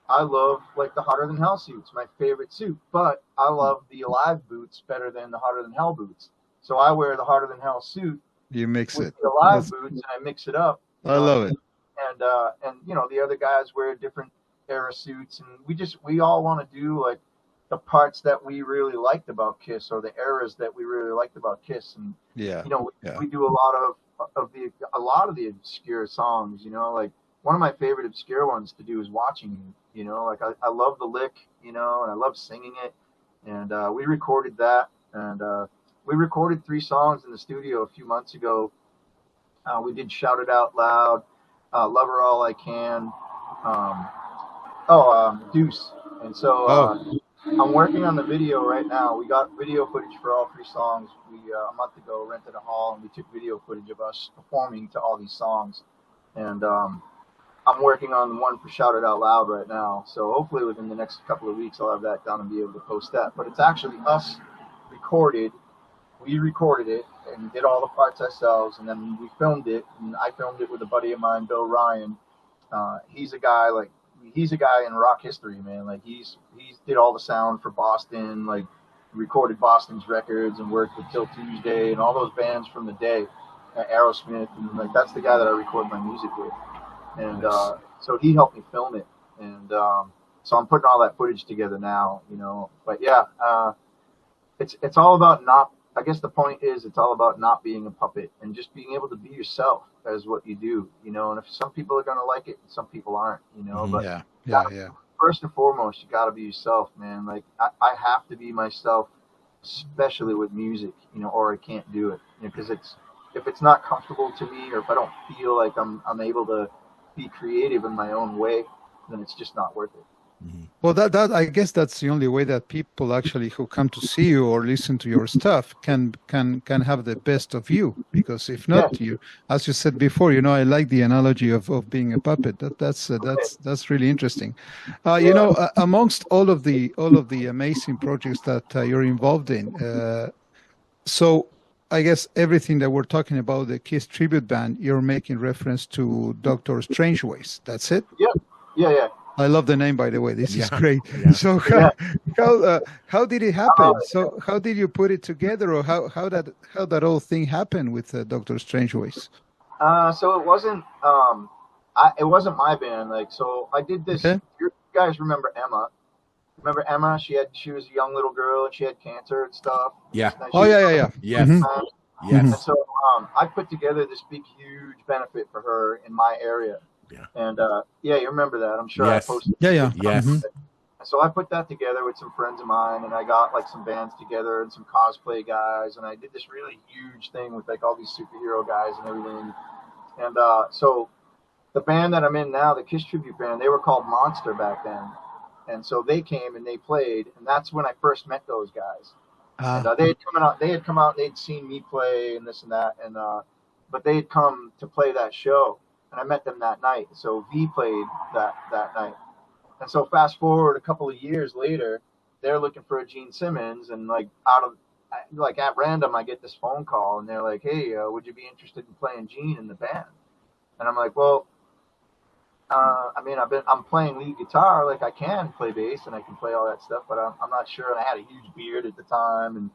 Speaker 3: I love like the Hotter Than Hell suits, my favorite suit, but I love the Alive boots better than the Hotter Than Hell boots. So I wear the Hotter Than Hell suit
Speaker 2: You mix
Speaker 3: with
Speaker 2: it.
Speaker 3: the Alive
Speaker 2: That's,
Speaker 3: boots, and I mix it up. You
Speaker 2: I
Speaker 3: know what I
Speaker 2: love
Speaker 3: mean?
Speaker 2: it.
Speaker 3: And the other guys wear different era suits, and we all want to do like the parts that we really liked about Kiss, or the eras that we really liked about Kiss, and
Speaker 2: Yeah. Yeah.
Speaker 3: we do a lot of the obscure songs. Like one of my favorite obscure ones to do is Watching You. Like I love the lick, and I love singing it, and we recorded that, and we recorded 3 songs in the studio a few months ago. We did Shout It Out Loud, Love Her All I Can, Deuce. And so I'm working on the video right now. We got video footage for all 3 songs. We a month ago rented a hall and we took video footage of us performing to all these songs. And I'm working on one for Shout It Out Loud right now. So hopefully within the next couple of weeks I'll have that done and be able to post that. But it's actually us recorded. We recorded it and did all the parts ourselves, and then we filmed it. And I filmed it with a buddy of mine, Bill Ryan. He's a guy in rock history, man. Like he did all the sound for Boston, like recorded Boston's records and worked with Till Tuesday and all those bands from the day, Aerosmith, and like that's the guy that I record my music with. And so he helped me film it, and so I'm putting all that footage together now, But yeah, it's all about not. I guess the point is it's all about not being a puppet and just being able to be yourself as what you do, And if some people are gonna like it, and some people aren't, But
Speaker 2: Yeah.
Speaker 3: first and foremost, you gotta be yourself, man. Like I have to be myself, especially with music, or I can't do it, because if it's not comfortable to me, or if I don't feel like I'm able to be creative in my own way, then it's just not worth it.
Speaker 2: Well, that I guess that's the only way that people actually who come to see you or listen to your stuff can have the best of you. Because if not, you, as you said before, I like the analogy of being a puppet. That's really interesting. Amongst all of the amazing projects that you're involved in, so I guess everything that we're talking about, the Kiss tribute band, you're making reference to Dr. Strangeways. That's it?
Speaker 3: Yeah.
Speaker 2: I love the name, by the way. This is great.
Speaker 1: Yeah.
Speaker 2: So how did it happen? So how did you put it together, or how that whole thing happened with Dr. Strangeways?
Speaker 3: So it wasn't it wasn't my band. Like, so I did this.
Speaker 2: Okay.
Speaker 3: You guys remember Emma? Remember Emma? She was a young little girl and she had cancer and stuff.
Speaker 1: Yeah.
Speaker 2: Oh yeah.
Speaker 1: Yes.
Speaker 2: Mm-hmm.
Speaker 3: And so I put together this big, huge benefit for her in my area.
Speaker 1: Yeah.
Speaker 3: And you remember that? I'm sure
Speaker 1: Yes.
Speaker 3: I posted.
Speaker 2: Yeah.
Speaker 1: Yes.
Speaker 2: Mm-hmm.
Speaker 3: So I put that together with some friends of mine, and I got like some bands together and some cosplay guys, and I did this really huge thing with like all these superhero guys and everything. And so the band that I'm in now, the Kiss tribute band, they were called Monster back then. And so they came and they played, and that's when I first met those guys. And they had come out, they'd seen me play and this and that, and but they had come to play that show, and I met them that night. So V played that night, and so fast forward a couple of years later, they're looking for a Gene Simmons, and at random, I get this phone call, and they're like, "Hey, would you be interested in playing Gene in the band?" And I'm like, "Well, I'm playing lead guitar, like I can play bass and I can play all that stuff, but I'm not sure." And I had a huge beard at the time, and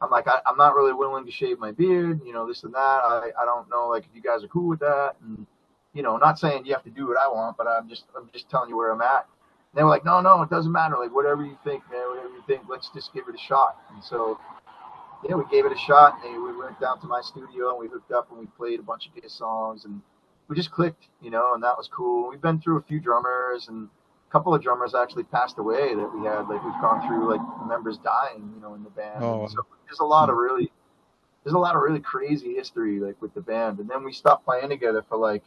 Speaker 3: I'm like, I'm not really willing to shave my beard, this and that. I don't know, like, if you guys are cool with that, and not saying you have to do what I want, but I'm just telling you where I'm at. And they were like, no, it doesn't matter, like whatever you think, man, whatever you think, let's just give it a shot. And so we gave it a shot, and we went down to my studio and we hooked up and we played a bunch of Kiss songs, and we just clicked, and that was cool. We've been through a few drummers, and a couple of drummers actually passed away that we had. Like, we've gone through like members dying, in the band.
Speaker 2: Oh.
Speaker 3: So there's a lot of really crazy history like with the band. And then we stopped playing together for like,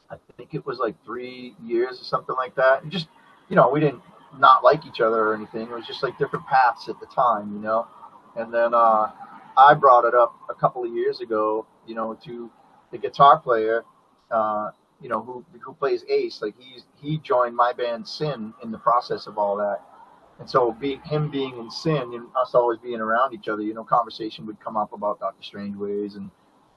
Speaker 3: I think it was like 3 years or something like that. And just, we didn't not like each other or anything. It was just like different paths at the time, And then I brought it up a couple of years ago, to the guitar player, who plays Ace. Like he joined my band Sin in the process of all that. And so him being in Sin and us always being around each other, conversation would come up about Dr. Strangeways. And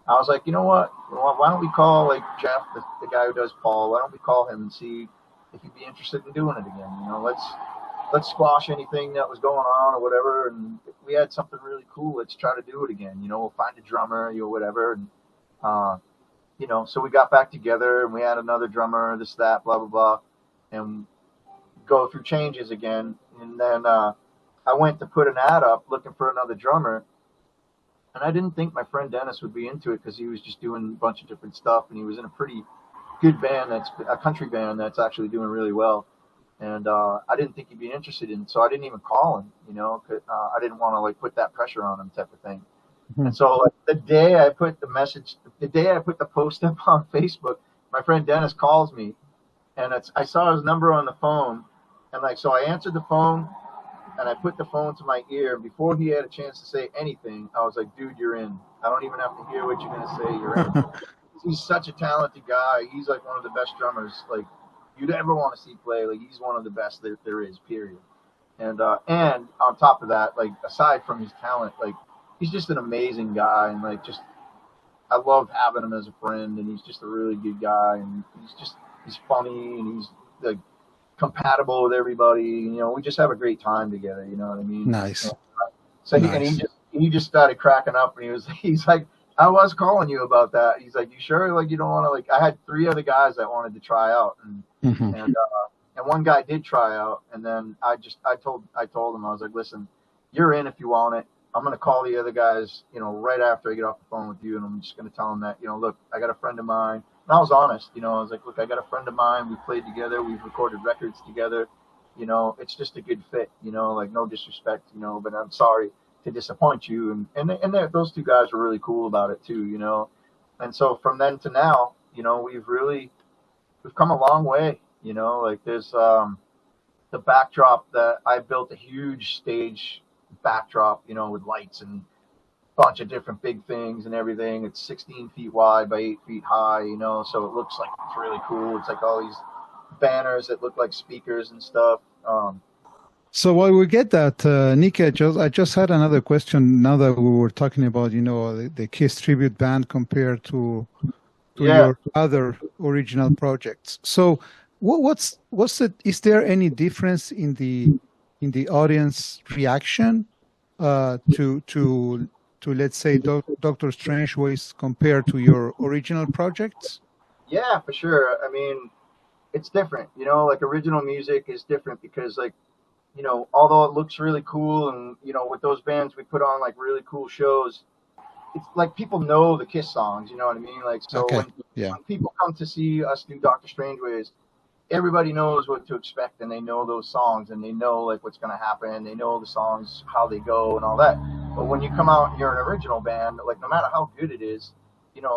Speaker 3: I was like, you know what? Why don't we call like Jeff, the guy who does Paul, why don't we call him and see if he'd be interested in doing it again? Let's squash anything that was going on or whatever. And if we had something really cool, let's try to do it again. We'll find a drummer, whatever. And, so we got back together and we had another drummer, this, that, blah, blah, blah. And go through changes again. And then I went to put an ad up looking for another drummer. And I didn't think my friend Dennis would be into it because he was just doing a bunch of different stuff. And he was in a pretty good band, that's a country band that's actually doing really well. And I didn't think he'd be interested in it. So I didn't even call him, 'cause, I didn't want to like put that pressure on him type of thing. Mm-hmm. And so the day I put the post up on Facebook, my friend Dennis calls me and I saw his number on the phone. And so I answered the phone and I put the phone to my ear. Before he had a chance to say anything, I was like, dude, you're in. I don't even have to hear what you're going to say. You're in. He's such a talented guy. He's like one of the best drummers like you'd ever want to see play. Like he's one of the best that there is, period. And on top of that, like aside from his talent, like he's just an amazing guy. And like, I love having him as a friend, and he's just a really good guy. And he's funny, and he's like, compatible with everybody. We just have a great time together. You know what I mean?
Speaker 2: Nice.
Speaker 3: So
Speaker 2: nice.
Speaker 3: he just started cracking up, and he's like, I was calling you about that. He's like, you sure? Like you don't want to like? I had 3 other guys that wanted to try out, and one guy did try out, and then I told him, I was like, listen, you're in if you want it. I'm gonna call the other guys, right after I get off the phone with you, and I'm just gonna tell them that, look, I got a friend of mine. And I was honest, I was like, look, I got a friend of mine. We've played together. We've recorded records together. It's just a good fit, like no disrespect, but I'm sorry to disappoint you. And those 2 guys were really cool about it too, And so from then to now, we've come a long way, like there's the backdrop that I built a huge stage backdrop, with lights and bunch of different big things and everything. It's 16 feet wide by 8 feet high, so it looks like it's really cool. It's like all these banners that look like speakers and stuff.
Speaker 2: So while we get that, Nikki, I just had another question now that we were talking about, the Kiss tribute band compared to your other original projects. So what's is there any difference in the audience reaction to let's say Dr. Strangeways compared to your original projects?
Speaker 3: Yeah, for sure. I mean, it's different, like original music is different because like, although it looks really cool and, with those bands, we put on like really cool shows. It's like people know the Kiss songs, you know what I mean? Like, so
Speaker 2: okay.
Speaker 3: When people come to see us do Dr. Strangeways, everybody knows what to expect, and they know those songs, and they know like what's going to happen. They know the songs, how they go and all that. But when you come out and you're an original band, like no matter how good it is,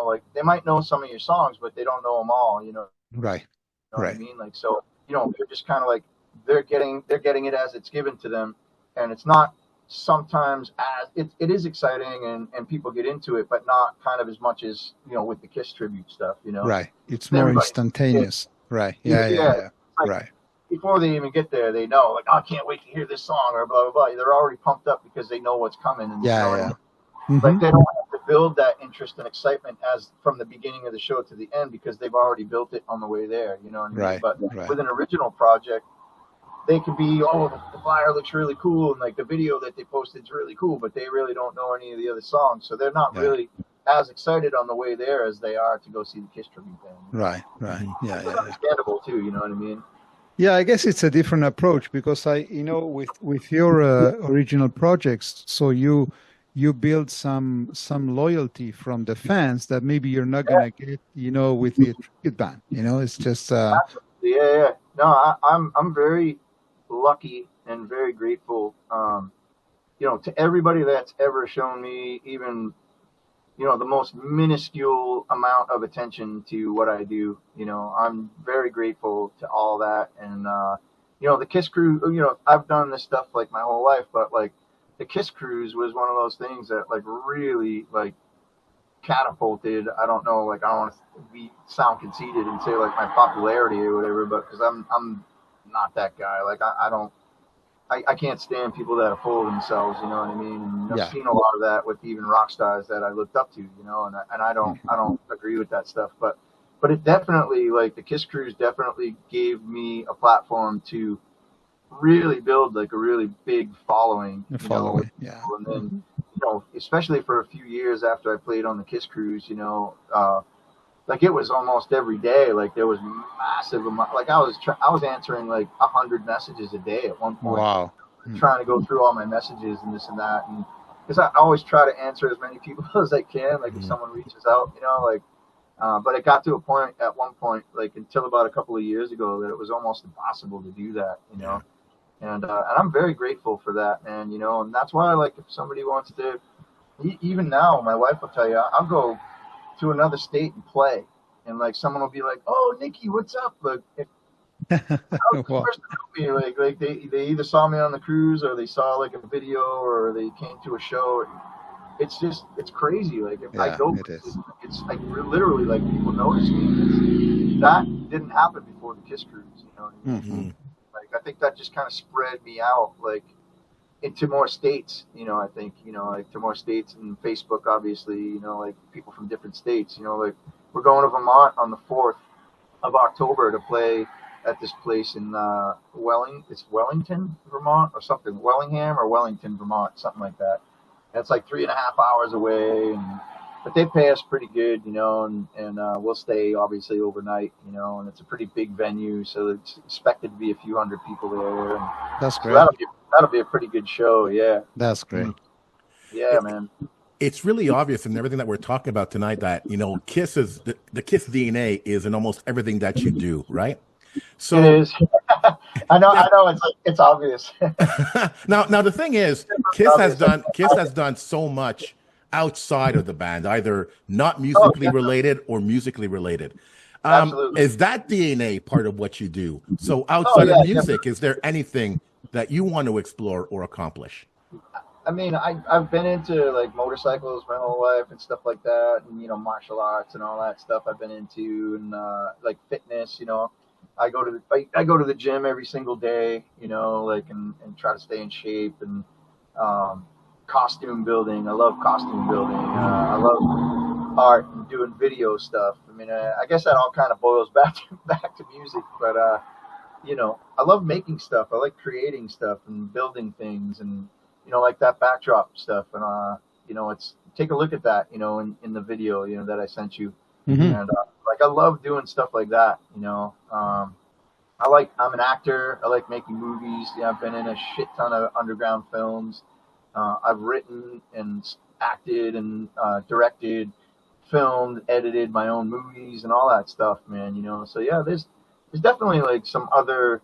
Speaker 3: like they might know some of your songs, but they don't know them all,
Speaker 2: Right.
Speaker 3: You know what I mean? Like, so, they're just kind of like, they're getting it as it's given to them. And it's not sometimes it is exciting and people get into it, but not kind of as much as, with the Kiss tribute stuff,
Speaker 2: Right. It's more instantaneous. Right. Yeah.
Speaker 3: Like,
Speaker 2: right.
Speaker 3: Before they even get there, they know, like, oh, I can't wait to hear this song or blah, blah, blah. They're already pumped up because they know what's coming. And
Speaker 2: Mm-hmm.
Speaker 3: Like, they don't have to build that interest and excitement as from the beginning of the show to the end because they've already built it on the way there. You know what I mean?
Speaker 2: Right.
Speaker 3: But with an original project, they can be, the flyer looks really cool and like the video that they posted is really cool, but they really don't know any of the other songs. So they're not really as excited on the way there as they are to go see the Kiss tribute band.
Speaker 2: Right.
Speaker 3: It's understandable too, you know what I mean?
Speaker 2: Yeah, I guess it's a different approach because with your original projects, so you build some loyalty from the fans that maybe you're not gonna get, with the tribute band. It's just
Speaker 3: Yeah. No, I'm very lucky and very grateful, to everybody that's ever shown me even, the most minuscule amount of attention to what I do. I'm very grateful to all that. And, the Kiss crew, I've done this stuff like my whole life, but like the Kiss cruise was one of those things that like really like catapulted. I don't know, like I don't want to sound conceited and say like my popularity or whatever, but because I'm not that guy. Like I can't stand people that are full of themselves, you know what I mean? And I've seen a lot of that with even rock stars that I looked up to, you know, and I don't agree with that stuff. But it definitely, like the Kiss Cruise definitely gave me a platform to really build like a really big following. And then, you know, especially for a few years after I played on the Kiss Cruise, you know, like it was almost every day. Like there was massive amount. Like I was answering like 100 messages a day at one point.
Speaker 2: Wow.
Speaker 3: Trying to go through all my messages and this and that, and because I always try to answer as many people as I can. Like if someone reaches out, you know, like. But it got to a point at one point, like until about a couple of years ago, that it was almost impossible to do that, you know. And I'm very grateful for that, man. You know, and that's why, like, if somebody wants to, even now, my wife will tell you, I'll go to another state and play, and like someone will be like, "Oh, Nikki, what's up?" Like, that was the first to know me. Like they either saw me on the cruise, or they saw like a video, or they came to a show. It's crazy. Like if I go, it's like literally like people notice me. That didn't happen before the Kiss Cruise. You know what I mean? Mm-hmm. Like I think that just kind of spread me out like into more states. You know, I think, you know, like to more states, and Facebook obviously. You know, like people from different states. You know, like we're going to Vermont on the 4th of October to play at this place in Wellington, Vermont, or something. Wellingham or Wellington, Vermont, something like that. It's like 3.5 hours away, but they pay us pretty good, you know, and we'll stay obviously overnight, you know, and it's a pretty big venue, so it's expected to be a few hundred people there. And
Speaker 2: that's great.
Speaker 3: So that'll be a pretty good show, yeah.
Speaker 2: That's great.
Speaker 3: Yeah, man.
Speaker 1: It's really obvious in everything that we're talking about tonight that, you know, Kiss is the Kiss DNA is in almost everything that you do, right? So
Speaker 3: it is. I know. It's obvious.
Speaker 1: Now the thing is, Kiss has done so much outside of the band, either not musically related or musically related.
Speaker 3: Absolutely.
Speaker 1: Is that DNA part of what you do? So outside of music, is there anything that you want to explore or accomplish?
Speaker 3: I mean, I've been into like motorcycles my whole life and stuff like that, and you know, martial arts and all that stuff I've been into, and like fitness, you know. I go to the gym every single day, you know, like and try to stay in shape, and costume building. I love costume building. I love art and doing video stuff. I mean, I guess that all kind of boils back to music, but you know, I love making stuff. I like creating stuff and building things, and you know, like that backdrop stuff. And you know, take a look at that, you know, in the video, you know, that I sent you. Mm-hmm. And like I love doing stuff like that, you know. I'm an actor. I like making movies. Yeah, I've been in a shit ton of underground films. I've written and acted and directed, filmed, edited my own movies and all that stuff, man. You know, so yeah, there's definitely like some other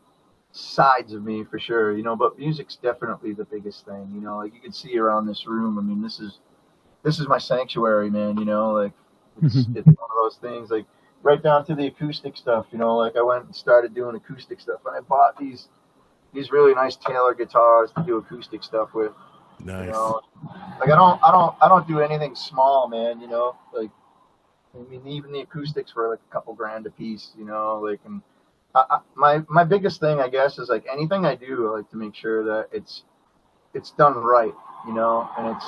Speaker 3: sides of me for sure, you know. But music's definitely the biggest thing, you know. Like you can see around this room. I mean, this is my sanctuary, man. You know, like. It's one of those things, like right down to the acoustic stuff, you know. Like I went and started doing acoustic stuff, and I bought these really nice Taylor guitars to do acoustic stuff with.
Speaker 1: Nice.
Speaker 3: You know? Like I don't do anything small, man. You know, like I mean, even the acoustics were like a couple grand a piece, you know. Like, and my biggest thing, I guess, is like anything I do, I like to make sure that it's done right, you know, and it's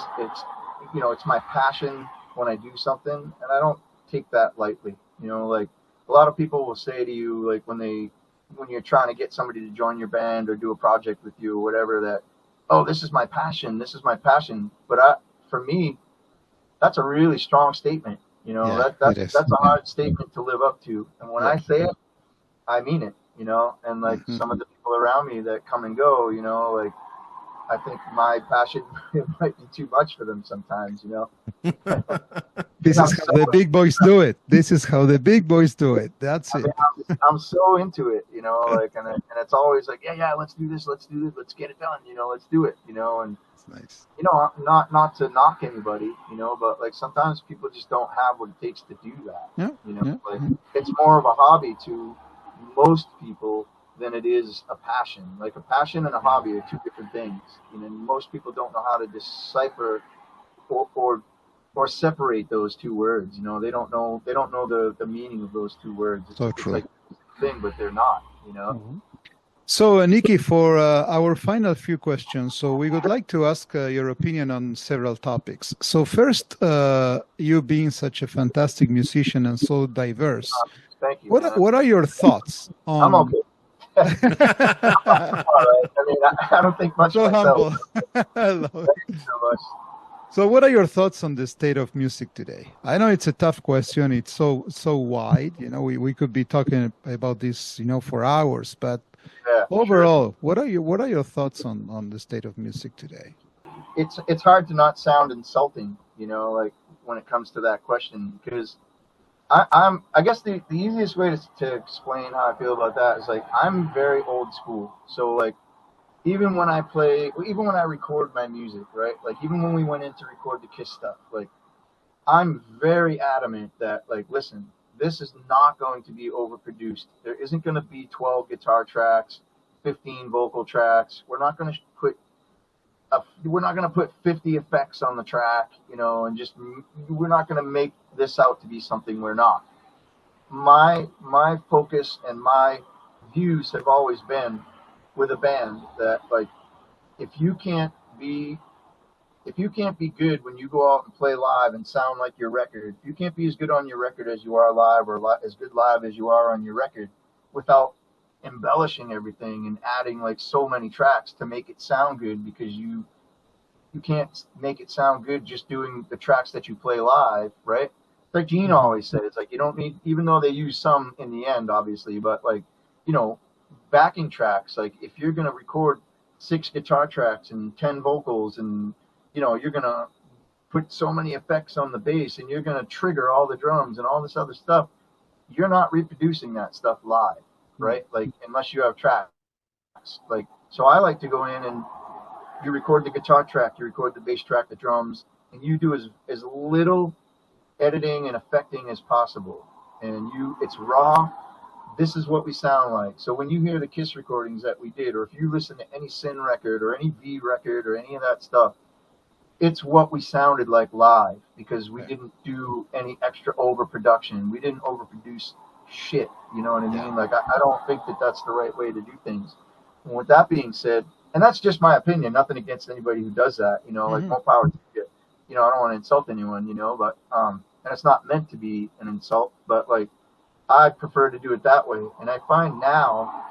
Speaker 3: you know, it's my passion when I do something, and I don't take that lightly, you know. Like a lot of people will say to you, like when you're trying to get somebody to join your band or do a project with you or whatever, that, oh, this is my passion. But for me, that's a really strong statement, you know. Yeah, that's a hard statement to live up to, and when I say it, I mean it, you know. And like some of the people around me that come and go, you know, like I think my passion might be too much for them sometimes, you know.
Speaker 2: This is how the big boys do it. That's it.
Speaker 3: I'm so into it, you know, like, and it's always like, yeah, let's do this, let's get it done, you know, let's do it, you know. And
Speaker 2: it's nice,
Speaker 3: you know, not to knock anybody, you know, but like sometimes people just don't have what it takes to do that, you know. Like it's more of a hobby to most people than it is a passion. Like a passion and a hobby are two different things. You know, most people don't know how to decipher or separate those two words. You know, they don't know the meaning of those two words. It's
Speaker 2: true.
Speaker 3: like a thing, but they're not. You know.
Speaker 2: Mm-hmm. So, Nikki, for our final few questions, so we would like to ask your opinion on several topics. So first, you being such a fantastic musician and so diverse,
Speaker 3: thank you.
Speaker 2: What are your thoughts on...
Speaker 3: I'm okay. All right. I mean, I don't think much
Speaker 2: so
Speaker 3: of myself.
Speaker 2: humble. I love it.
Speaker 3: Thank you so much.
Speaker 2: So what are your thoughts on the state of music today? I know it's a tough question. It's so wide. You know, we could be talking about this, you know, for hours, but overall, sure. What are your thoughts on the state of music today?
Speaker 3: It's hard to not sound insulting, you know, like when it comes to that question, because I guess the easiest way to explain how I feel about that is like I'm very old school. So like even when I record my music, right? Like even when we went in to record the Kiss stuff, like I'm very adamant that like, listen, this is not going to be overproduced. There isn't going to be 12 guitar tracks, 15 vocal tracks. We're not going to put 50 effects on the track, you know, and just we're not going to make this out to be something we're not. My focus and my views have always been with a band that like if you can't be good when you go out and play live and sound like your record, if you can't be as good on your record as you are live or as good live as you are on your record without embellishing everything and adding like so many tracks to make it sound good, because you can't make it sound good just doing the tracks that you play live, right? Like Gene always said, it's like you don't need, even though they use some in the end obviously, but like, you know, backing tracks, like if you're going to record 6 guitar tracks and 10 vocals and you know, you're going to put so many effects on the bass and you're going to trigger all the drums and all this other stuff, you're not reproducing that stuff live, right? Like, unless you have tracks. Like, so I like to go in and you record the guitar track, you record the bass track, the drums, and you do as little editing and affecting as possible. And it's raw. This is what we sound like. So when you hear the Kiss recordings that we did, or if you listen to any Sin record or any V record or any of that stuff, it's what we sounded like live, because we didn't do any extra overproduction. We didn't overproduce shit. You know what I mean? Like, I don't think that that's the right way to do things. And with that being said, and that's just my opinion, nothing against anybody who does that, you know, like more power to you. You know, I don't want to insult anyone, you know, but, and it's not meant to be an insult, but like, I prefer to do it that way. And I find now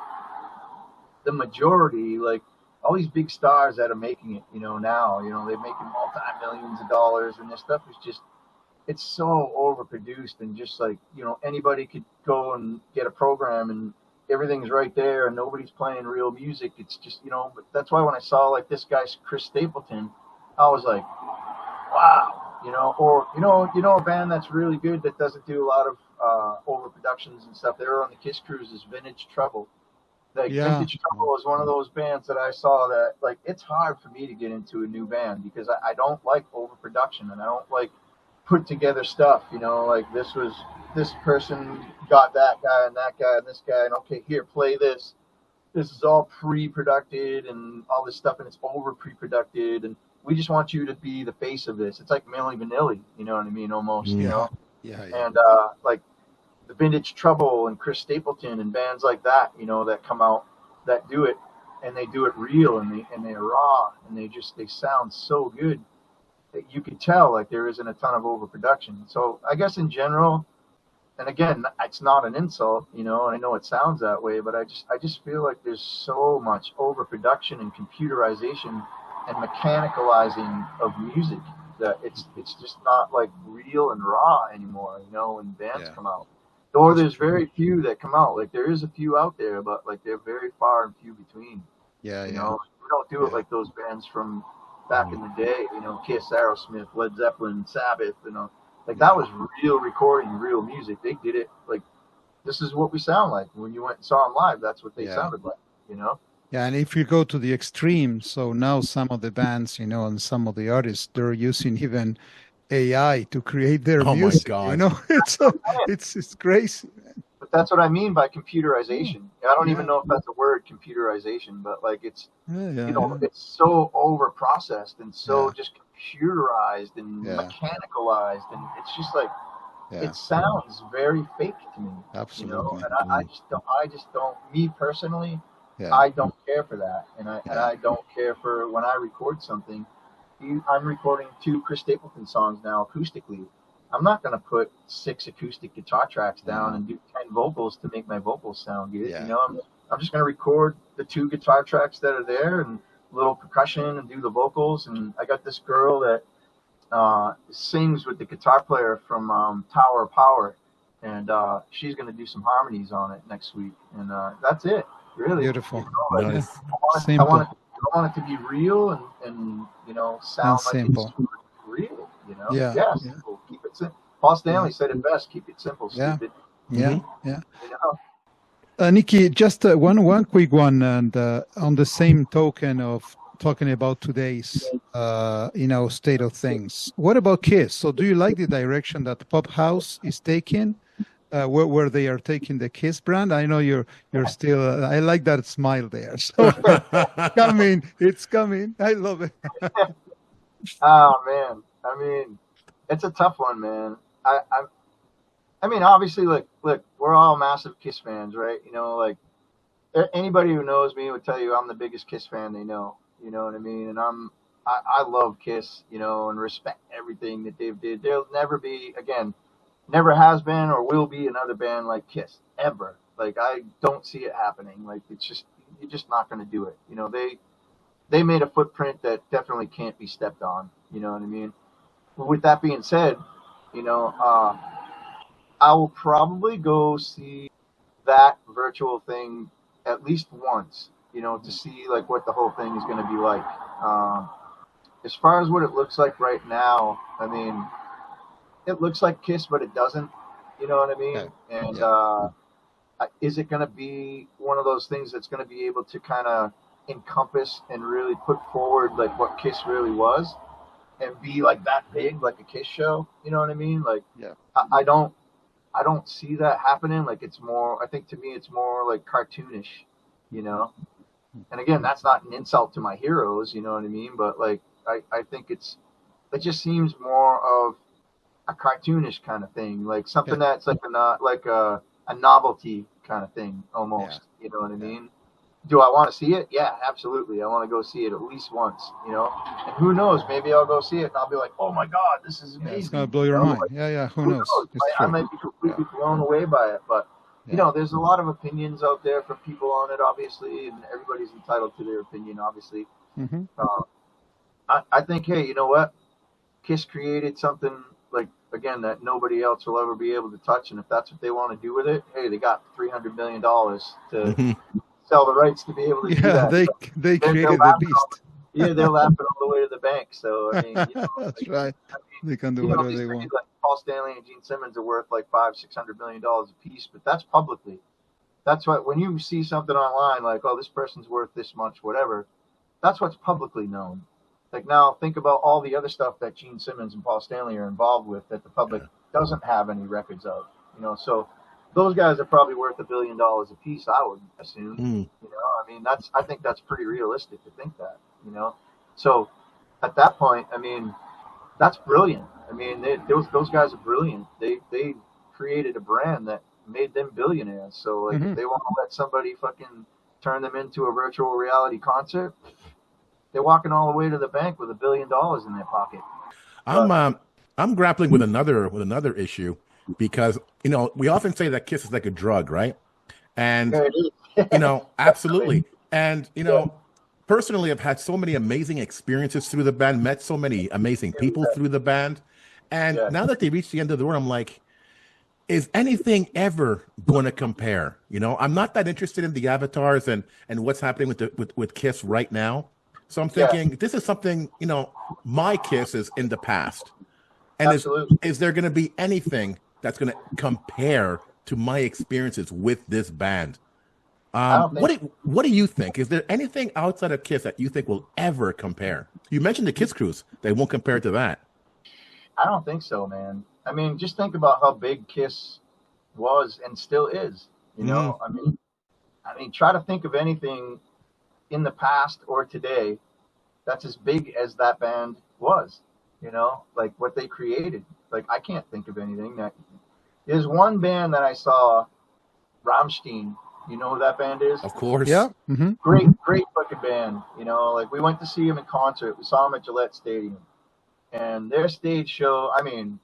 Speaker 3: the majority, like, all these big stars that are making it, you know, now, you know, they're making multi-millions of dollars, and this stuff is just, it's so overproduced, and just like, you know, anybody could go and get a program and everything's right there and nobody's playing real music. It's just, you know, but that's why when I saw like this guy, Chris Stapleton, I was like, wow, you know, or, you know, a band that's really good that doesn't do a lot of overproductions and stuff. They were on the Kiss Cruises, Vintage Trouble. Like Vintage Trouble is one of those bands that I saw that, like, it's hard for me to get into a new band because I don't like overproduction and I don't like put together stuff, you know, like this person got that guy and this guy, and okay, here, play this. This is all pre-produced and all this stuff, and it's over pre-produced, and we just want you to be the face of this. It's like Milli Vanilli, you know what I mean, almost, you know?
Speaker 2: Yeah.
Speaker 3: And, like, the Vintage Trouble and Chris Stapleton and bands like that, you know, that come out, that do it, and they do it real, and they're raw, and they sound so good that you can tell, like, there isn't a ton of overproduction. So I guess in general, and again, it's not an insult, you know, and I know it sounds that way, but I just feel like there's so much overproduction and computerization and mechanicalizing of music that it's just not like real and raw anymore, you know, when bands come out. Or there's very few that come out. Like, there is a few out there, but like they're very far and few between. You know, we don't do it like those bands from back in the day, you know, Kiss, Aerosmith, Led Zeppelin, Sabbath, you know. Like, that was real recording, real music. They did it like, this is what we sound like. When you went and saw them live, that's what they sounded like, you know?
Speaker 2: Yeah, and if you go to the extreme, so now some of the bands, you know, and some of the artists, they're using even AI to create their music.
Speaker 1: My God.
Speaker 2: You know, it's crazy, man.
Speaker 3: But that's what I mean by computerization. I don't even know if that's a word, computerization, but like it's it's so over processed and so just computerized and mechanicalized, and it's just like it sounds very fake to me.
Speaker 2: Absolutely.
Speaker 3: And I just don't. Me personally, I don't care for that, and I don't care for when I record something. I'm recording 2 Chris Stapleton songs now acoustically. I'm not going to put 6 acoustic guitar tracks down and do 10 vocals to make my vocals sound good. I'm just going to record the 2 guitar tracks that are there and a little percussion and do the vocals. And I got this girl that sings with the guitar player from Tower of Power, and she's going to do some harmonies on it next week. And that's it, really.
Speaker 2: Beautiful.
Speaker 1: Nice.
Speaker 3: I want it to be real and sound like
Speaker 2: simple.
Speaker 3: it's real. Simple. Keep it simple. Paul Stanley said it best: keep it simple, stupid.
Speaker 2: Nikki, just one quick one, and on the same token of talking about today's state of things. What about Kiss? So, do you like the direction that Pop House is taking? Where they are taking the Kiss brand? I know you're still. I like that smile there. So it's coming. I love it.
Speaker 3: Oh man, I mean, it's a tough one, man. I mean, obviously, look, we're all massive Kiss fans, right? Like anybody who knows me would tell you I'm the biggest Kiss fan they know. You know what I mean? And I love Kiss, and respect everything that they've did. There'll never be, again, never has been or will be another band like Kiss ever. Like I don't see it happening. Like you're just not going to do it. They made a footprint that definitely can't be stepped on. You know what I mean? With that being said, I will probably go see that virtual thing at least once, to see like what the whole thing is going to be like. As far as what it looks like right now, I mean, it looks like Kiss, but it doesn't. You know what I mean? And is it going to be one of those things that's going to be able to kind of encompass and really put forward like what Kiss really was and be like that big, like a Kiss show? You know what I mean? Like, I don't see that happening. Like it's more, I think to me, it's more like cartoonish, and again, that's not an insult to my heroes, you know what I mean? But like, I think it just seems more of a cartoonish kind of thing, like something that's like a novelty kind of thing almost. You know what I mean? Do I want to see it? Yeah, absolutely. I want to go see it at least once, And who knows? Maybe I'll go see it and I'll be like, oh my God, this is amazing.
Speaker 2: It's going to blow your mind. Like, who knows?
Speaker 3: I might be completely blown away by it. But, there's a lot of opinions out there from people on it, obviously, and everybody's entitled to their opinion, obviously.
Speaker 2: Mm-hmm.
Speaker 3: I think, hey, you know what? Kiss created something like, again, that nobody else will ever be able to touch. And if that's what they want to do with it, hey, they got $300 million to sell the rights to be able to do that.
Speaker 2: They created the beast.
Speaker 3: They're laughing all the way to the bank. So, I mean,
Speaker 2: that's right. They can do whatever they want.
Speaker 3: Like Paul Stanley and Gene Simmons are worth like $500-600 million a piece, but that's publicly. That's what, when you see something online like, oh, this person's worth this much, whatever, that's what's publicly known. Like now, think about all the other stuff that Gene Simmons and Paul Stanley are involved with that the public doesn't have any records of. So those guys are probably worth $1 billion a piece, I would assume. I mean, I think that's pretty realistic to think that. So at that point, I mean, that's brilliant. I mean, those guys are brilliant. They created a brand that made them billionaires. So like, if they want to let somebody fucking turn them into a virtual reality concert, they're walking all the way to the bank with $1 billion in their pocket.
Speaker 1: I'm grappling with another issue because we often say that Kiss is like a drug, right? And absolutely. And personally, I've had so many amazing experiences through the band, met so many amazing people through the band, and now that they reached the end of the road, I'm like, is anything ever going to compare? I'm not that interested in the avatars and what's happening with Kiss right now. So I'm thinking this is something, my Kiss is in the past. And is there going to be anything that's going to compare to my experiences with this band? What do you think? Is there anything outside of Kiss that you think will ever compare? You mentioned the Kiss Cruise. They won't compare to that.
Speaker 3: I don't think so, man. I mean, just think about how big Kiss was and still is. You know, I mean, try to think of anything in the past or today that's as big as that band was. You know, like what they created. Like I can't think of anything that. There's one band that I saw, Rammstein. You know who that band is?
Speaker 1: Of course.
Speaker 2: Yeah.
Speaker 3: Great fucking band. You know, like we went to see them in concert. We saw them at Gillette Stadium, and their stage show. I mean,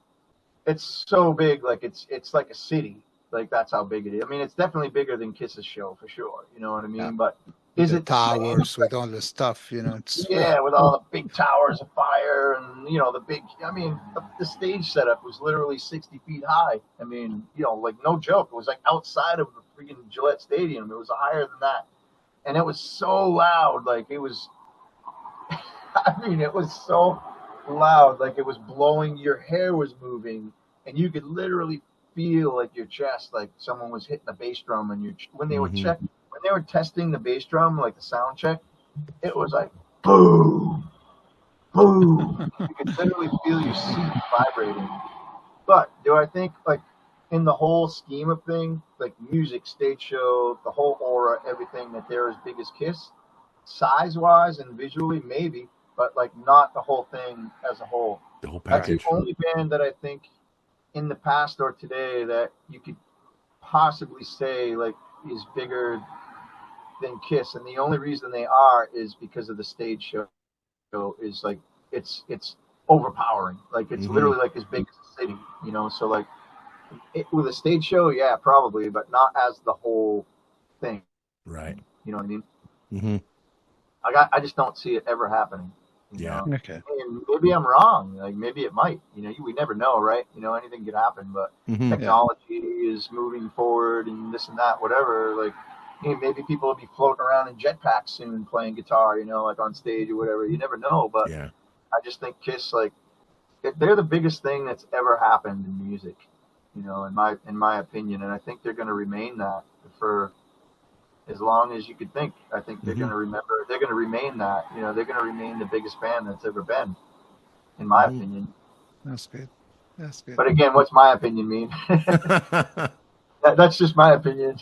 Speaker 3: it's so big. Like it's like a city. Like that's how big it is. I mean, it's definitely bigger than Kiss's show for sure. You know what I mean?
Speaker 2: Yeah.
Speaker 3: But is
Speaker 2: the
Speaker 3: it
Speaker 2: towers with all the stuff? You know, it's
Speaker 3: yeah, with all the big towers of fire and you know the big. I mean, the stage setup was literally 60 feet high. I mean, you know, like no joke. It was like outside of the freaking Gillette Stadium. It was higher than that, and it was so loud. Like it was. I mean, it was so loud. Like it was blowing. Your hair was moving, and you could literally feel like your chest, like someone was hitting the bass drum, and when they would check. When they were testing the bass drum, like the sound check, it was like boom, boom. You could literally feel your seat vibrating. But do I think like in the whole scheme of things, like music, stage show, the whole aura, everything, that they're as big as Kiss, size-wise and visually, maybe, but like not the whole thing as a whole.
Speaker 1: The whole
Speaker 3: That's
Speaker 1: package.
Speaker 3: the only band that I think in the past or today that you could possibly say like is bigger than Kiss, and the only reason they are is because of the stage show. Is like it's overpowering. Like it's literally like as big as a city, you know. So like with a stage show, yeah, probably, but not as the whole thing.
Speaker 1: Right.
Speaker 3: You know what I mean?
Speaker 1: Mm-hmm.
Speaker 3: I just don't see it ever happening.
Speaker 1: Yeah.
Speaker 3: Know?
Speaker 2: okay.
Speaker 3: And maybe I'm wrong. Like maybe it might. You know, we never know, right? You know, anything could happen. But technology is moving forward, and this and that, whatever. Like. Maybe people will be floating around in jetpacks soon playing guitar, you know, like on stage or whatever. You never know, but
Speaker 1: Yeah.
Speaker 3: I just think Kiss, like, they're the biggest thing that's ever happened in music, you know, in my opinion, and I think they're going to remain that for as long as you could think. I think they're going to remember. They're going to remain that, you know. They're going to remain the biggest band that's ever been, in my opinion.
Speaker 2: That's good. That's good.
Speaker 3: But again, what's my opinion mean? That's just my opinion.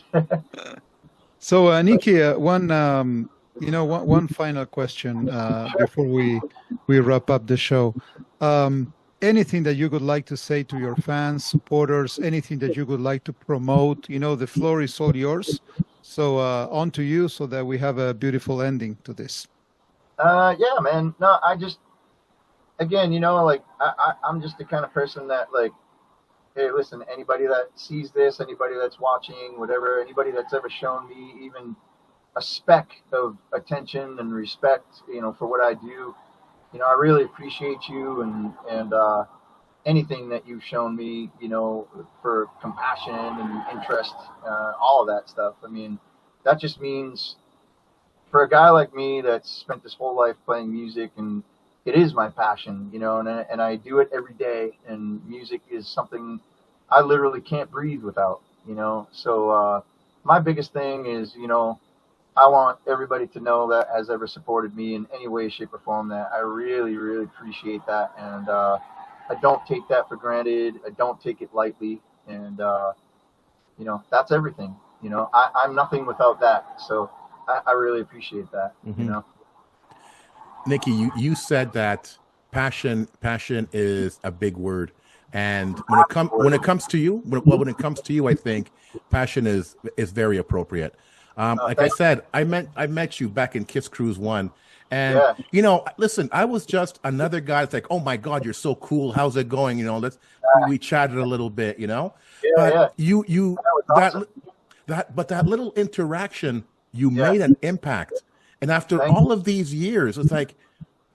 Speaker 2: So, Nikki, one final question before we wrap up the show. Anything that you would like to say to your fans, supporters, anything that you would like to promote? You know, the floor is all yours. So, on to you, so that we have a beautiful ending to this.
Speaker 3: Yeah, man. No, I just, again, you know, like I'm just the kind of person that like. Hey, listen, anybody that sees this, anybody that's watching, whatever, anybody that's ever shown me even a speck of attention and respect, you know, for what I do, you know, I really appreciate you and anything that you've shown me, you know, for compassion and interest, all of that stuff. I mean, that just means for a guy like me that's spent his whole life playing music, and it is my passion, you know, and I do it every day, and music is something I literally can't breathe without, you know. So my biggest thing is, you know, I want everybody to know that has ever supported me in any way, shape, or form, that I really, really appreciate that, and I don't take that for granted. I don't take it lightly, and you know, that's everything. You know, I'm nothing without that. So I really appreciate that, you know.
Speaker 1: Nikki, you said that passion is a big word, and when it comes to you, I think passion is very appropriate. Like I said, I met you back in Kiss Cruise 1, and you know, listen, I was just another guy that's like, oh my God, you're so cool. How's it going? You know, we chatted a little bit, you know, but that little interaction, you made an impact. And after all of these years, it's like,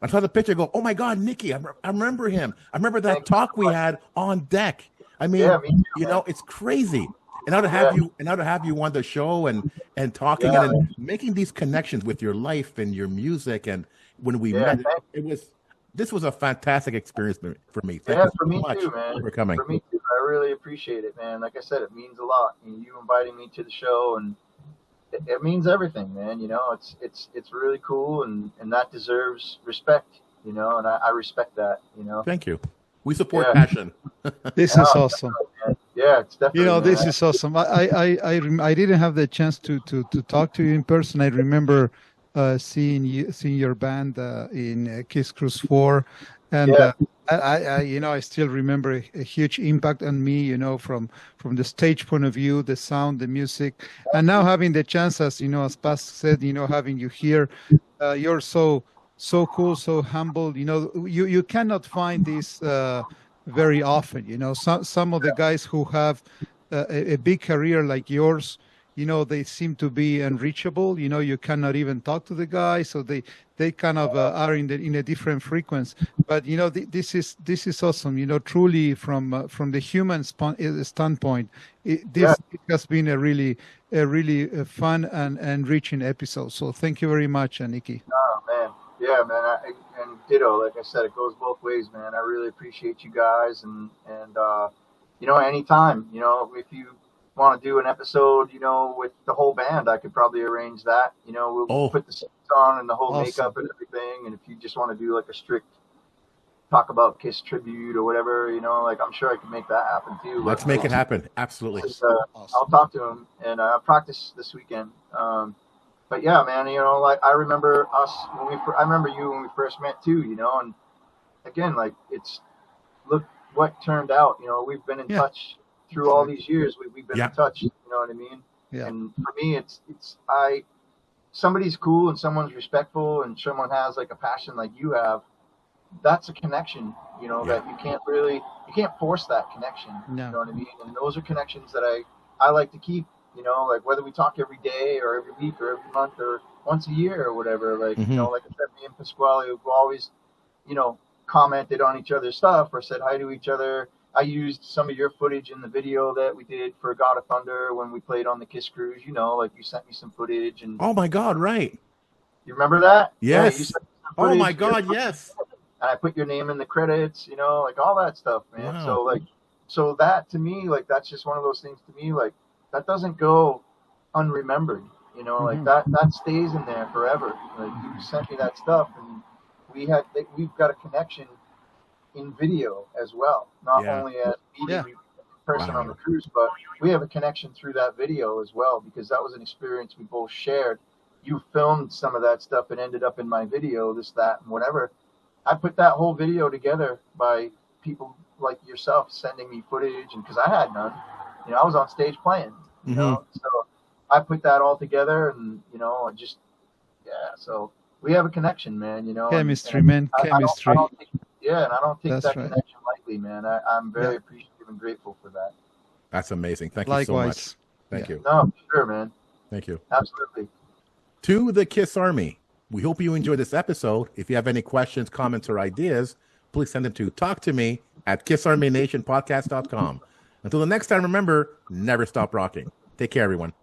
Speaker 1: I saw the picture and go, oh my God, Nikki, I remember him. I remember that talk we had on deck. I mean, you know, it's crazy. And now to have you on the show and talking and making these connections with your life and your music. And when we met, this was a fantastic experience for me. Thank you so much for coming.
Speaker 3: For me too. I really appreciate it, man. Like I said, it means a lot. You inviting me to the show, and it means everything, man. You know, it's really cool, and that deserves respect, you know, and I respect that, you know.
Speaker 1: Thank you. We support passion.
Speaker 2: This is awesome.
Speaker 3: Yeah, it's definitely.
Speaker 2: You know,
Speaker 3: man.
Speaker 2: this is awesome. I didn't have the chance to talk to you in person. I remember seeing your band in Kiss Cruise 4, and
Speaker 3: Yeah.
Speaker 2: I still remember a huge impact on me. From the stage point of view, the sound, the music, and now having the chance, as Paz said, having you here, you're so cool, so humble. You cannot find this very often. Some of the guys who have a big career like yours, they seem to be unreachable. You cannot even talk to the guy, so they kind of are in a different frequency. But this is awesome. Truly from the human standpoint, this has been a really fun and enriching episode. So thank you very much, Nikki.
Speaker 3: Oh man, yeah, man, and ditto. Like I said, it goes both ways, man. I really appreciate you guys, and anytime, if you want to do an episode, with the whole band, I could probably arrange that. We'll put the suits on and the whole makeup and everything. And if you just want to do like a strict talk about Kiss tribute or whatever, like I'm sure I can make that happen too.
Speaker 1: Let's make it happen. Absolutely.
Speaker 3: Just, I'll talk to him and I'll practice this weekend. But yeah, man, like I remember I remember you when we first met too, and again, like look what turned out, we've been in touch through all these years. We've been in touch, you know what I mean? Yeah. And for me, somebody's cool and someone's respectful and someone has like a passion like you have. That's a connection, that you can't force that connection. No. You know what I mean? And those are connections that I like to keep, like whether we talk every day or every week or every month or once a year or whatever, like, like I said, me and Pasquale have always, commented on each other's stuff or said hi to each other. I used some of your footage in the video that we did for God of Thunder when we played on the Kiss Cruise, like you sent me some footage. And
Speaker 1: oh my God, right.
Speaker 3: You remember that?
Speaker 1: Yes.
Speaker 3: Yeah, you sent me some footage.
Speaker 1: Oh my God, yes.
Speaker 3: And I put your name in the credits, like all that stuff, man. Wow. So that to me, like, that's just one of those things to me, like, that doesn't go unremembered, like that stays in there forever. Like you sent me that stuff and we've got a connection in video as well, not only as meeting person on the cruise, but we have a connection through that video as well, because that was an experience we both shared. You filmed some of that stuff and ended up in my video, this, that, and whatever. I put that whole video together by people like yourself sending me footage, and because I had none, I was on stage playing, so I put that all together, and so we have a connection, man.
Speaker 2: Chemistry, man. Chemistry.
Speaker 3: I don't take that connection lightly, man. I'm very appreciative and grateful for that.
Speaker 1: That's amazing. Thank you so much. Thank you.
Speaker 3: No, sure, man.
Speaker 1: Thank you.
Speaker 3: Absolutely.
Speaker 1: To the Kiss Army, we hope you enjoyed this episode. If you have any questions, comments, or ideas, please send them to talktome@kissarmynationpodcast.com. Until the next time, remember, never stop rocking. Take care, everyone.